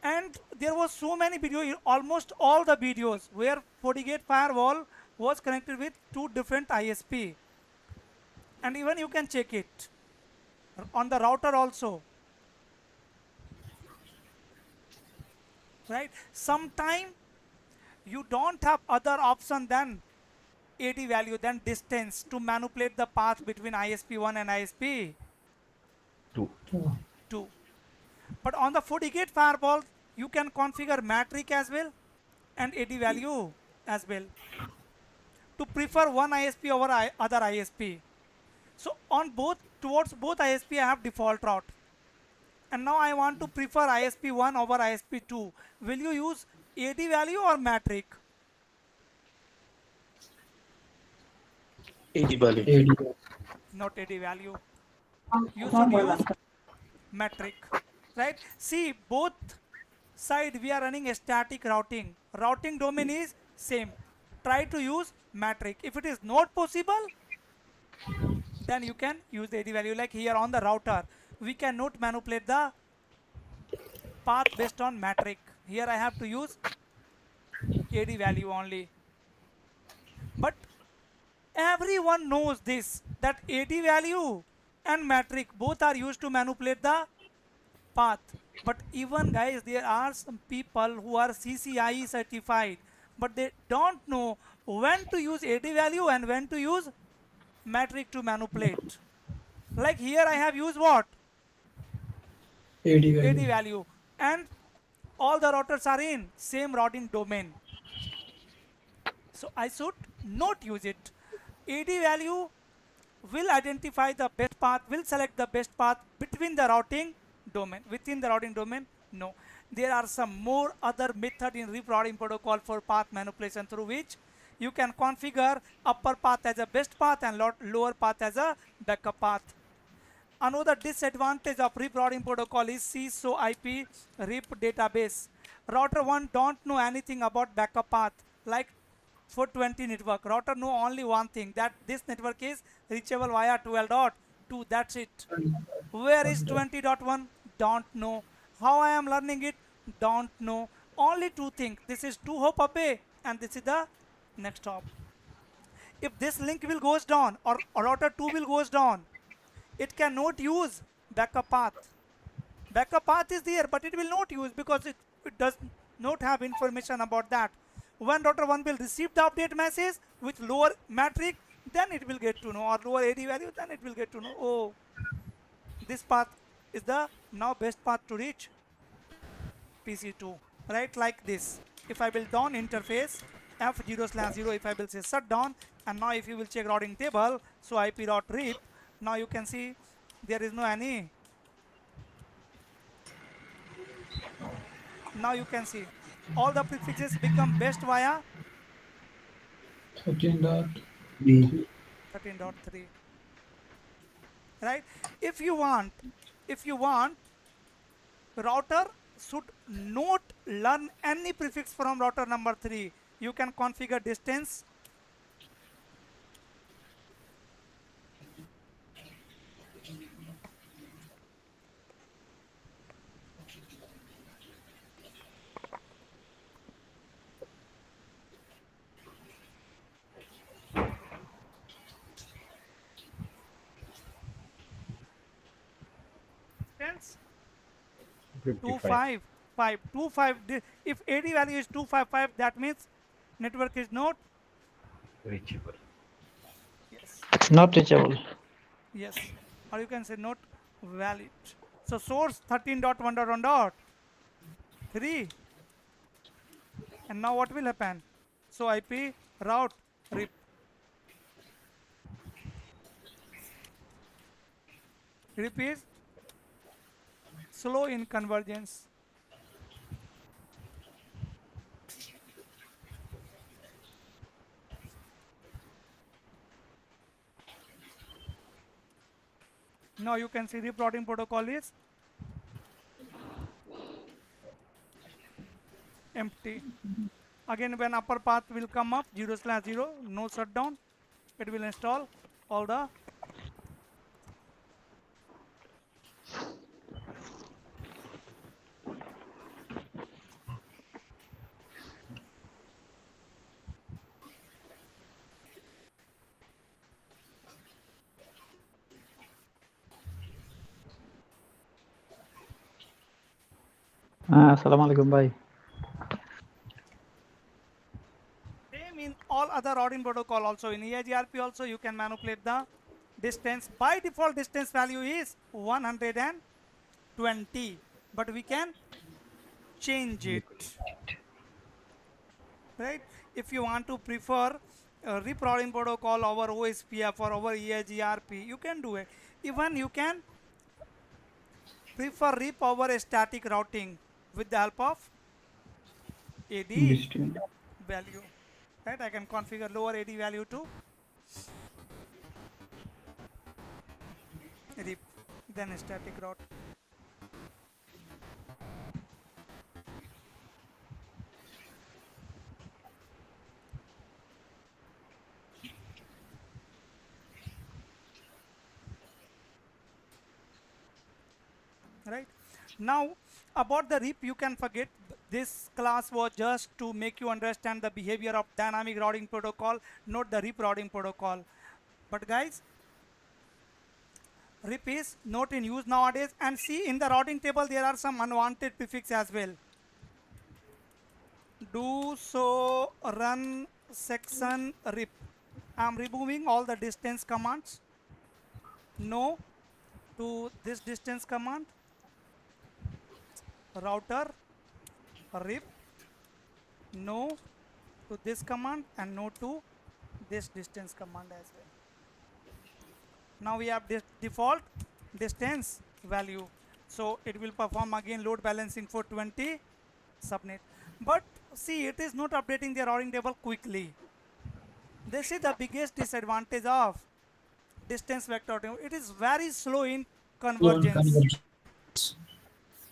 And there was so many videos, almost all the videos where FortiGate Firewall was connected with two different ISP. And even you can check it on the router also, right? Sometime you don't have other option than AD value, than distance, to manipulate the path between ISP1 and ISP2. But on the FortiGate Firewall, you can configure metric as well and AD value as well to prefer one ISP over other ISP. So on both, towards both ISP, I have default route. And now I want to prefer ISP1 over ISP2. Will you use AD value or metric? AD value. Not AD value. You should use metric, right? See, both side we are running a static routing. Routing domain is same. Try to use metric. If it is not possible, then you can use the AD value. Like here on the router, we cannot manipulate the path based on metric. Here I have to use AD value only. But everyone knows this, that AD value and metric both are used to manipulate the path. But even guys, there are some people who are CCIE certified, but they don't know when to use AD value and when to use metric to manipulate. Like here I have used what? AD AD value. value. And all the routers are in same routing domain. So I should not use it. AD value will identify the best path, will select the best path between the routing domain. Within the routing domain, no. There are some more other method in RIP routing protocol for path manipulation, through which you can configure upper path as a best path and lower path as a backup path. Another disadvantage of RIP routing protocol is CISO IP RIP database. Router 1 don't know anything about backup path. Like for 20 network, router know only one thing, that this network is reachable via 12.2. That's it. Where is 20.1? Don't know. How I am learning it? Don't know. Only two things. This is 2 hop away and this is the next hop. If this link will goes down or router 2 will goes down, it cannot use backup path. Backup path is there, but it will not use because it does not have information about that. When router 1 will receive the update message with lower metric, then it will get to know, or lower AD value, then it will get to know, oh, this path is the now best path to reach PC2, right? Like this. If I will down interface F0/0, if I will say shutdown, and now if you will check routing table, so IP route rip, now you can see there is no any. Now you can see all the prefixes become best via 13.3, right? If you want router should not learn any prefix from router number 3, you can configure distance distance 255. If AD value is 255, that means network is not reachable. Yes. Not reachable. Yes. Or you can say not valid. So source 13.1.1.3. And now what will happen? So IP route rip. Rip is slow in convergence. Now you can see rip routing protocol is empty. Again, when upper path will come up 0/0, no shutdown, it will install all the Assalamualaikum, bye. same in all other routing protocol also. In EIGRP also you can manipulate the distance. By default distance value is 120, but we can change it, right? If you want to prefer RIP routing protocol over OSPF or over EIGRP, you can do it. Even you can prefer RIP over a static routing with the help of AD value, right? I can configure lower AD value to RIP than a static route. Right now about the RIP, you can forget. This class was just to make you understand the behavior of dynamic routing protocol, not the RIP routing protocol. But guys, RIP is not in use nowadays, and see in the routing table there are some unwanted prefix as well. Do so run section RIP. I am removing all the distance commands. No to this distance command, router RIP, no to this command, and no to this distance command as well. Now we have this default distance value, so it will perform again load balancing for 20 subnet. But see, it is not updating the routing table quickly. This is the biggest disadvantage of distance vector routing. It is very slow in convergence.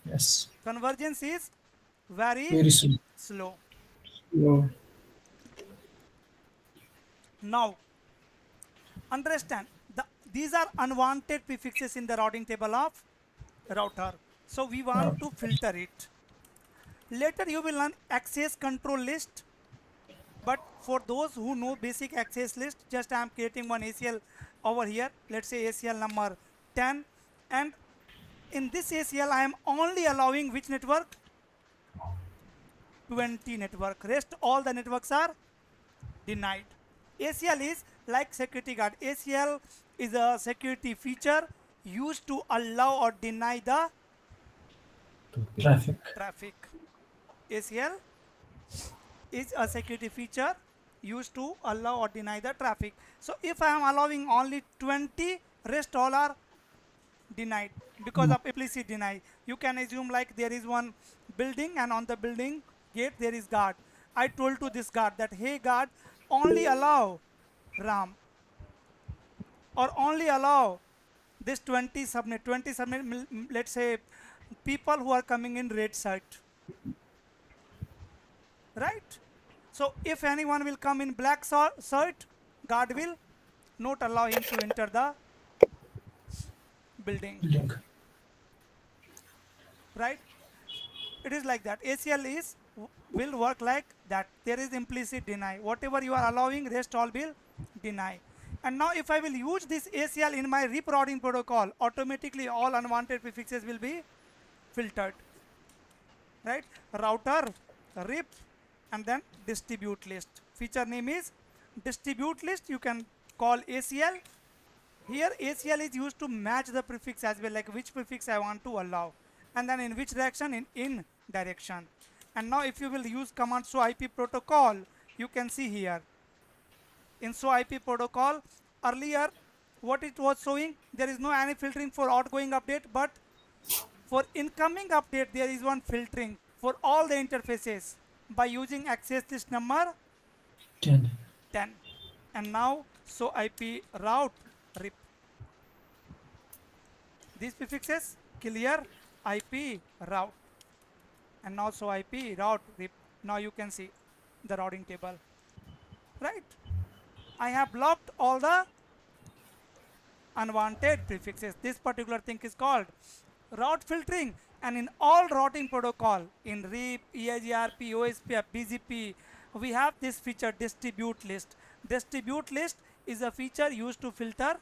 Yes. Convergence is very slow. Now understand, these are unwanted prefixes in the routing table of router, so we want to filter it. Later you will learn access control list, but for those who know basic access list, just I am creating one ACL over here. Let's say ACL number 10, and in this ACL I am only allowing which network? 20 network. Rest all the networks are denied. ACL is like security guard. ACL is a security feature used to allow or deny the traffic. ACL is a security feature used to allow or deny the traffic. So if I am allowing only 20, rest all are denied because of implicit deny. You can assume like there is one building and on the building gate there is guard. I told to this guard that, hey guard, only allow RAM or only allow this 20 subnet. 20 subnet, let's say people who are coming in red shirt, right? So if anyone will come in black shirt, guard will not allow him to enter the building, right? It is like that. ACL is will work like that. There is implicit deny. Whatever you are allowing, rest all will deny. And now if I will use this ACL in my RIP routing protocol, automatically all unwanted prefixes will be filtered, right? Router, RIP, and then distribute list. Feature name is distribute list. You can call ACL. Here ACL is used to match the prefix as well, like which prefix I want to allow, and then in which direction, in direction. And now if you will use command show IP protocol, you can see here in show IP protocol, earlier what it was showing, there is no any filtering for outgoing update, but for incoming update there is one filtering for all the interfaces by using access list number 10. And now show IP route RIP. These prefixes clear IP route, and now show IP route RIP. Now you can see the routing table, right? I have blocked all the unwanted prefixes. This particular thing is called route filtering, and in all routing protocol, in RIP, EIGRP, OSPF, BGP, we have this feature distribute list. Distribute list is a feature used to filter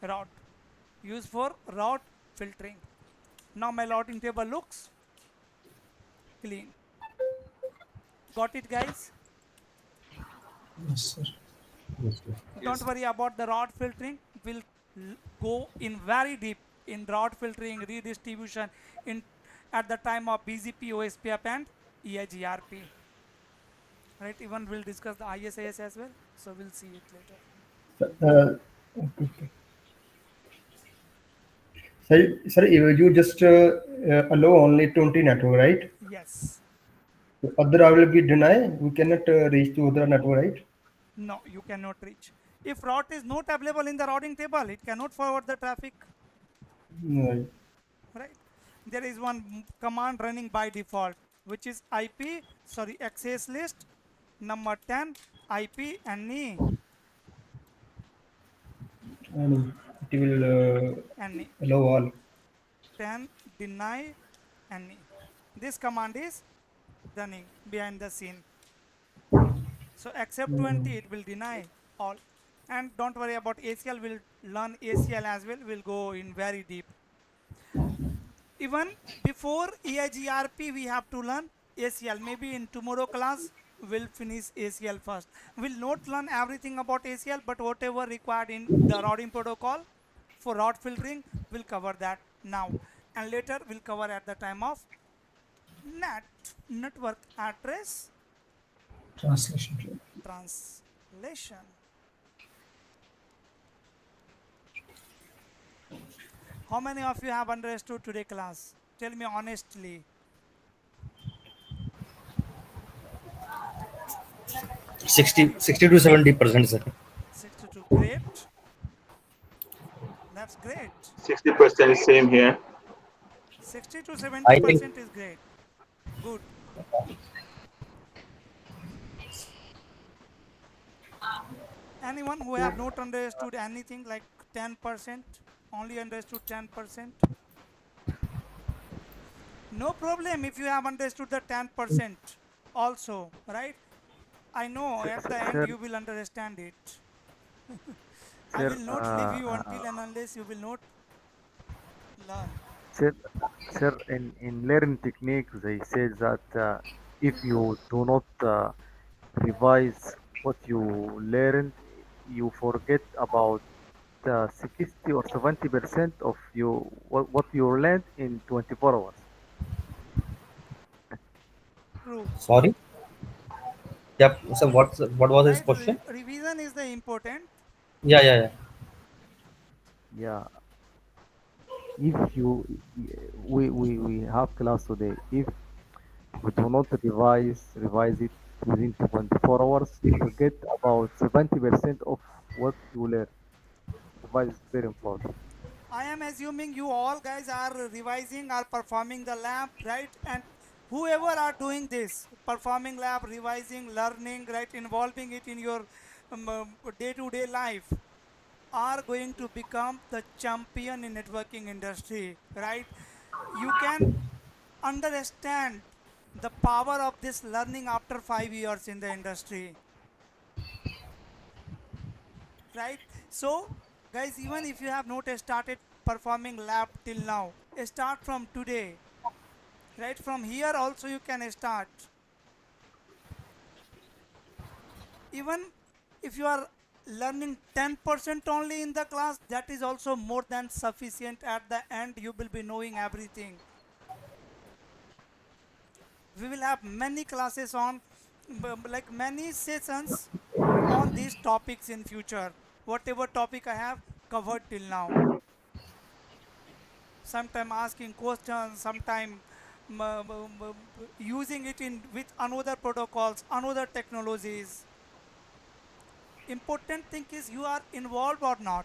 route, used for route filtering. Now my routing table looks clean. Got it, guys? Yes, sir. Don't worry about the route filtering. We'll go in very deep in route filtering, redistribution in at the time of BGP, OSPF, and EIGRP. Right? Even we'll discuss the ISAS as well. So we'll see it later. Okay. Sir, you just allow only 20 network, right? Yes. Other will be denied. We cannot reach to other network, right? No, you cannot reach. If route is not available in the routing table, it cannot forward the traffic. Right. Right? There is one command running by default, which is access list number 10 IP any. And it will Any. allow all. 10 deny any. This command is running behind the scene. So except 20, it will deny all. And don't worry about ACL. We'll learn ACL as well. We'll go in very deep. Even before EIGRP, we have to learn ACL. Maybe in tomorrow class, we'll finish ACL first. We'll not learn everything about ACL, but whatever required in the routing protocol for route filtering, we'll cover that now. And later, we'll cover at the time of network address Translation. How many of you have understood today class? Tell me honestly. 60 to 70%, sir. 62, great. That's great. 60% same here. 60 to 70% is great. Good. Anyone who have not understood anything, like 10%, only understood 10%? No problem if you have understood the 10% also, right? I know at the end you will understand it. I will not leave you until and unless you will not learn. Sir, sir, in learning technique, they say that if you do not revise what you learned, you forget about 60 or 70% of what you learned in 24 hours. True. Sorry. Yep. So what was his Right, question? revision is the important. Yeah. Yeah, if you we have class today. If we do not revise it within 24 hours, you forget about 70% of what you learn. Revise is very important. I am assuming you all guys are revising, are performing the lab, right? And whoever are doing this, performing lab, revising, learning, right, involving it in your day-to-day life, are going to become the champion in networking industry, right? You can understand the power of this learning after 5 years in the industry, right? So guys, even if you have not started performing lab till now, start from today, right? From here also you can start. Even if you are learning 10% only in the class, that is also more than sufficient. At the end you will be knowing everything. We will have many classes on like many sessions on these topics in future, whatever topic I have covered till now. Sometime asking questions, sometime using it in with another protocols, another technologies. Important thing is you are involved or not.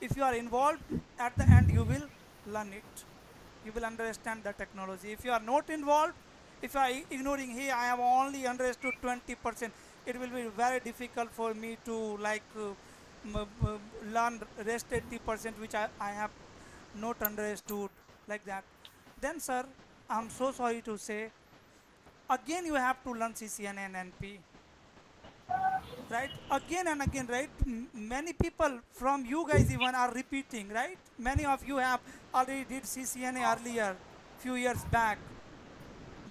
If you are involved, at the end you will learn it, you will understand the technology. If you are not involved, if I ignoring, hey, I have only understood 20%, it will be very difficult for me to like learn rest 80% which I have not understood, like that. Then sir, I'm so sorry to say, again you have to learn CCNA and NP, right? Again and again, right? Many people from you guys even are repeating, right? Many of you have already did CCNA earlier, few years back,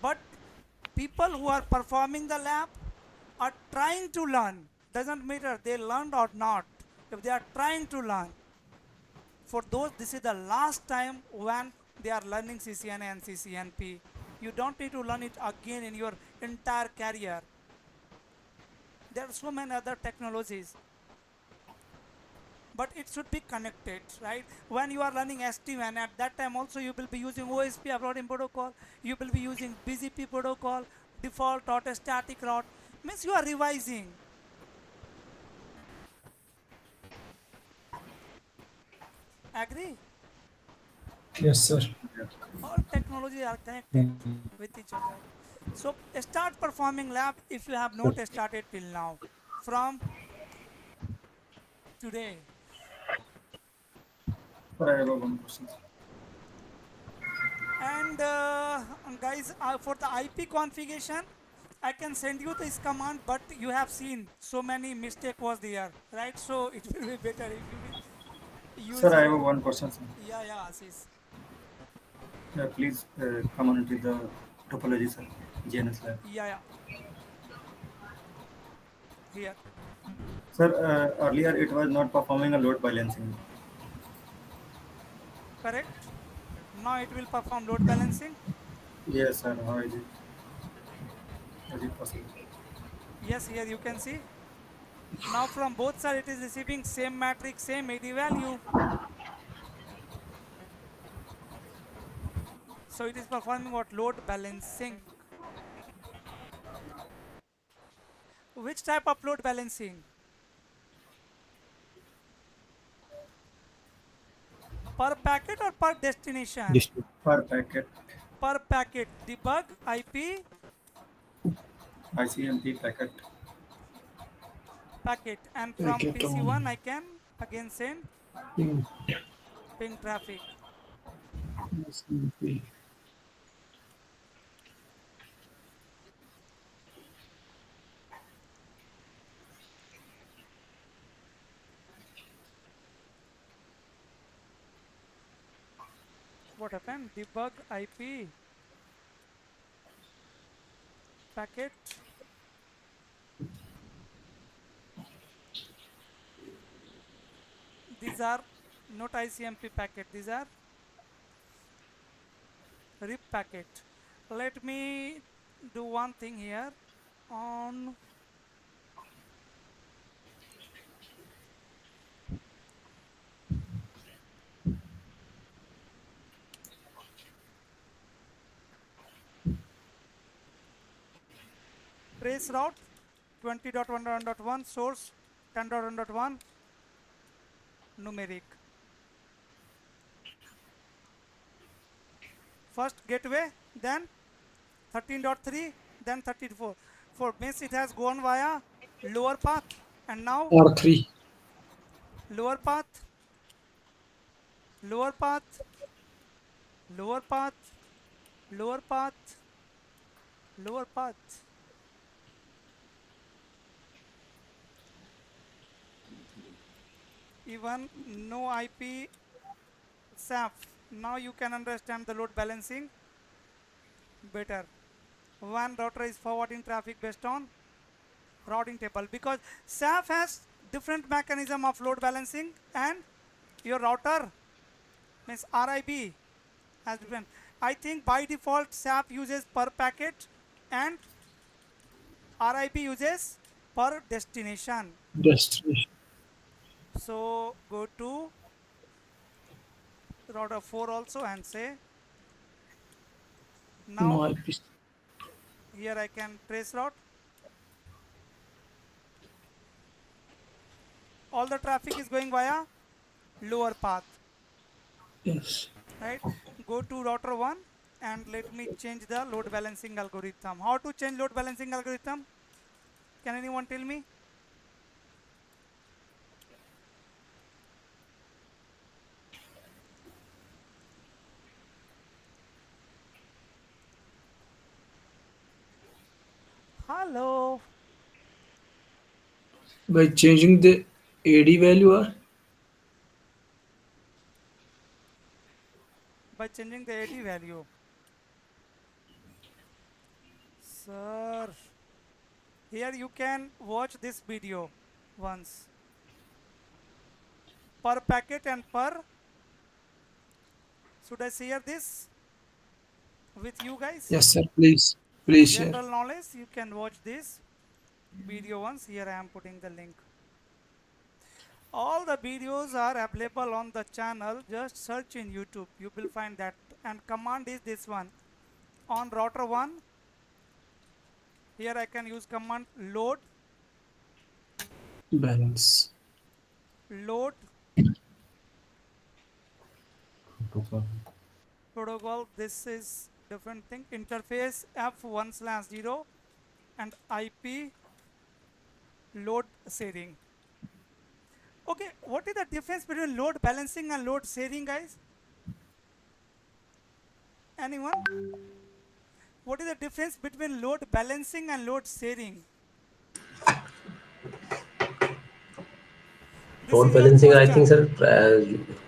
but people who are performing the lab are trying to learn. Doesn't matter they learned or not, if they are trying to learn, for those this is the last time when they are learning CCNA and CCNP. You don't need to learn it again in your entire career. There are so many other technologies, but it should be connected, right? When you are learning SD-WAN, at that time also you will be using OSP routing protocol, you will be using BGP protocol, default route, static route, means you are revising. Agree? Yes, sir. All technologies are connected with each other. So start performing lab if you have not started till now, from today. Sir, I have one question. And guys, for the IP configuration, I can send you this command, but you have seen so many mistake was there, right? So it will be better if you will use Sir, I your, have one question, sir. yeah, Assis. Please comment with the topology, sir. GNS lab. Yeah, here. Sir, earlier it was not performing a load balancing. Correct. Now it will perform load balancing. Yes, sir. How is it? Is it possible? Yes, here you can see. Now from both sides it is receiving same matrix, same AD value. So it is performing what? Load balancing. Which type of load balancing? Per packet or per destination? Per packet. Per packet. Debug IP ICMP packet. packet. And from Packet PC1 on I can again send ping. ping traffic. SMP. What happened? Debug IP packet. These are not ICMP packet. These are RIP packet. Let me do one thing here on trace route 20.1.1 source 10.1.1 numeric. First gateway, then 13.3, then 34. For means it has gone via lower path, and now R3. lower path, lower path, lower path, lower path, lower path. Even no IP SAF. Now you can understand the load balancing better. One router is forwarding traffic based on routing table, because SAF has different mechanism of load balancing, and your router means RIB has different. I think by default SAF uses per packet and RIB uses per destination. Destination. So go to router 4 also and say now No IP. here I can trace route. All the traffic is going via lower path. Yes. Right? Go to router 1 and let me change the load balancing algorithm. How to change load balancing algorithm? Can anyone tell me? Hello. By changing the AD value or? By changing the AD value. Sir, here you can watch this video once. Per packet and per. Should I share this with you guys? Yes, sir. Please. Please share. General knowledge, you can watch this video once. Here I am putting the link. All the videos are available on the channel. Just search in YouTube. You will find that. And command is this one. On router 1, here I can use command load. Balance. Load. Protocol. This is different thing. Interface F1/0 and IP load sharing. Okay, what is the difference between load balancing and load sharing, guys? Anyone? What is the difference between load balancing and load sharing? Load balancing, I think, sir,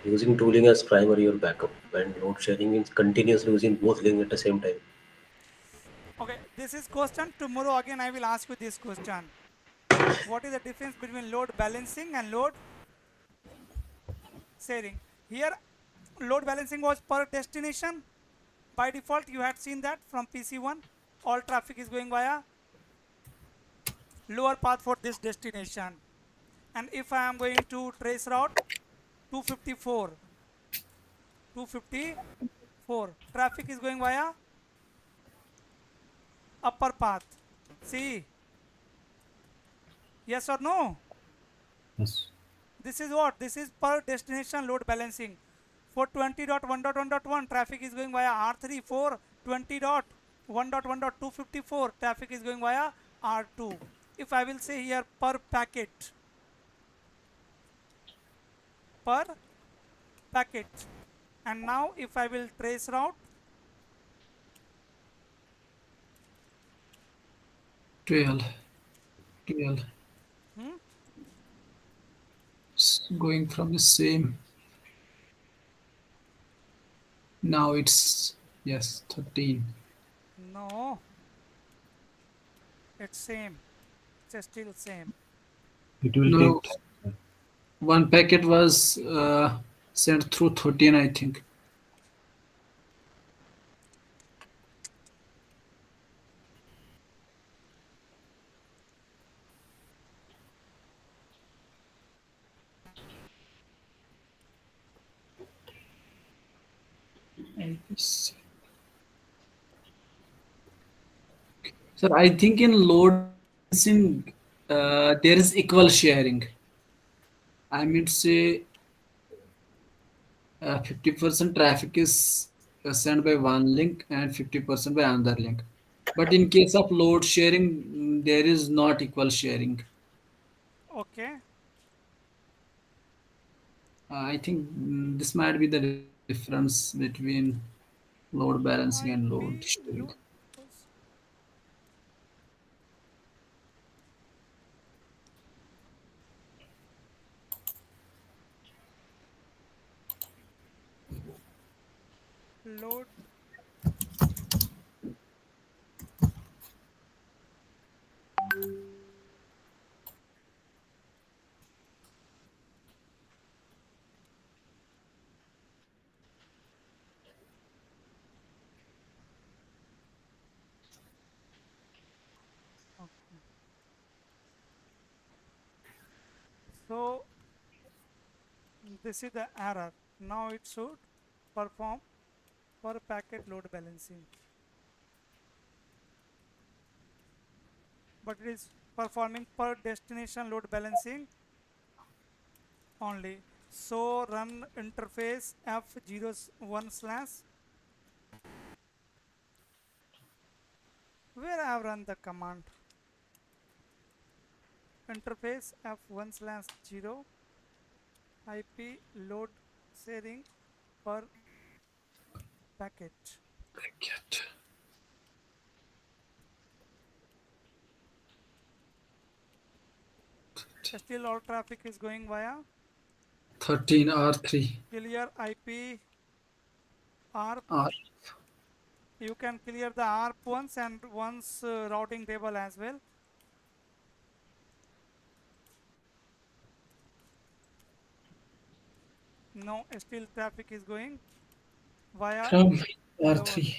using tooling as primary or backup, and load sharing means continuously using both link at the same time. Okay, this is question. Tomorrow again I will ask you this question. What is the difference between load balancing and load sharing? Here, load balancing was per destination. By default, you had seen that from PC1. All traffic is going via lower path for this destination. And if I am going to trace route 254, traffic is going via upper path. See? Yes or no? Yes. This is what? This is per destination load balancing. For 20.1.1.1, traffic is going via R3. For 20.1.1.254, traffic is going via R2. If I will say here per packet, and now if I will trace route 12. hmm? Going from the same. Now it's, yes, 13. No, it's same. It's still same. It will No, take time. one packet was sent through 13, I think. Yes. Sir, I think in load balancing, there is equal sharing. I mean to say 50% traffic is sent by one link and 50% by another link. But in case of load sharing, there is not equal sharing. Okay. I think this might be the difference between load balancing and load IP sharing. load was load. Okay. So this is the error. Now it should perform per packet load balancing, but it is performing per destination load balancing only. So run interface F01 slash, where I have run the command, interface F1 slash 0 IP load sharing per packet. Packet. Still all traffic is going via 13 R3. clear IP ARP. R. You can clear the ARP once and once routing table as well. No, still traffic is going via From lower R3.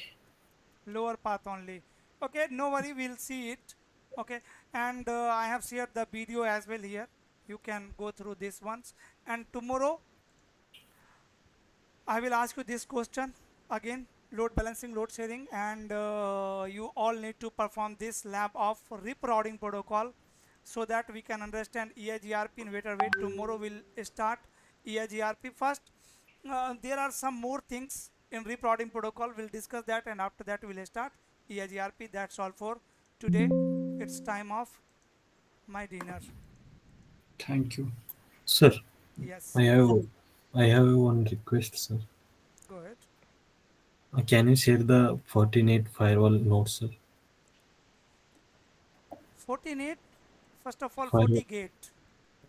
lower path only. Okay, no worry, we'll see it. Okay, and I have shared the video as well here. You can go through this once, and tomorrow I will ask you this question again, load balancing, load sharing, and you all need to perform this lab of rip routing protocol so that we can understand EIGRP in better way. Tomorrow we'll start EIGRP first. There are some more things in rip routing protocol. We'll discuss that, and after that we'll start EIGRP. That's all for today. It's time of my dinner. Thank you. Sir, Yes, I have I have one request, sir. go ahead. Can you share the Fortinet firewall notes, sir? 14.8, first of all, Firewall. FortiGate.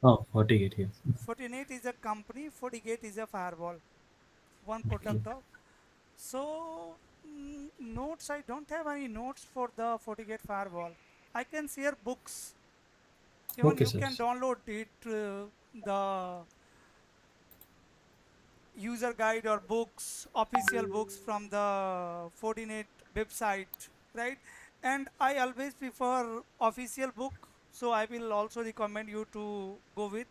Oh, FortiGate, yes. Fortinet is a company, FortiGate is a firewall, one Okay. product of. So notes, I don't have any notes for the FortiGate firewall. I can share books. Even Okay, you sir. can download it, the user guide or books, official books from the Fortinet website, right? And I always prefer official book, so I will also recommend you to go with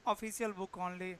official book only.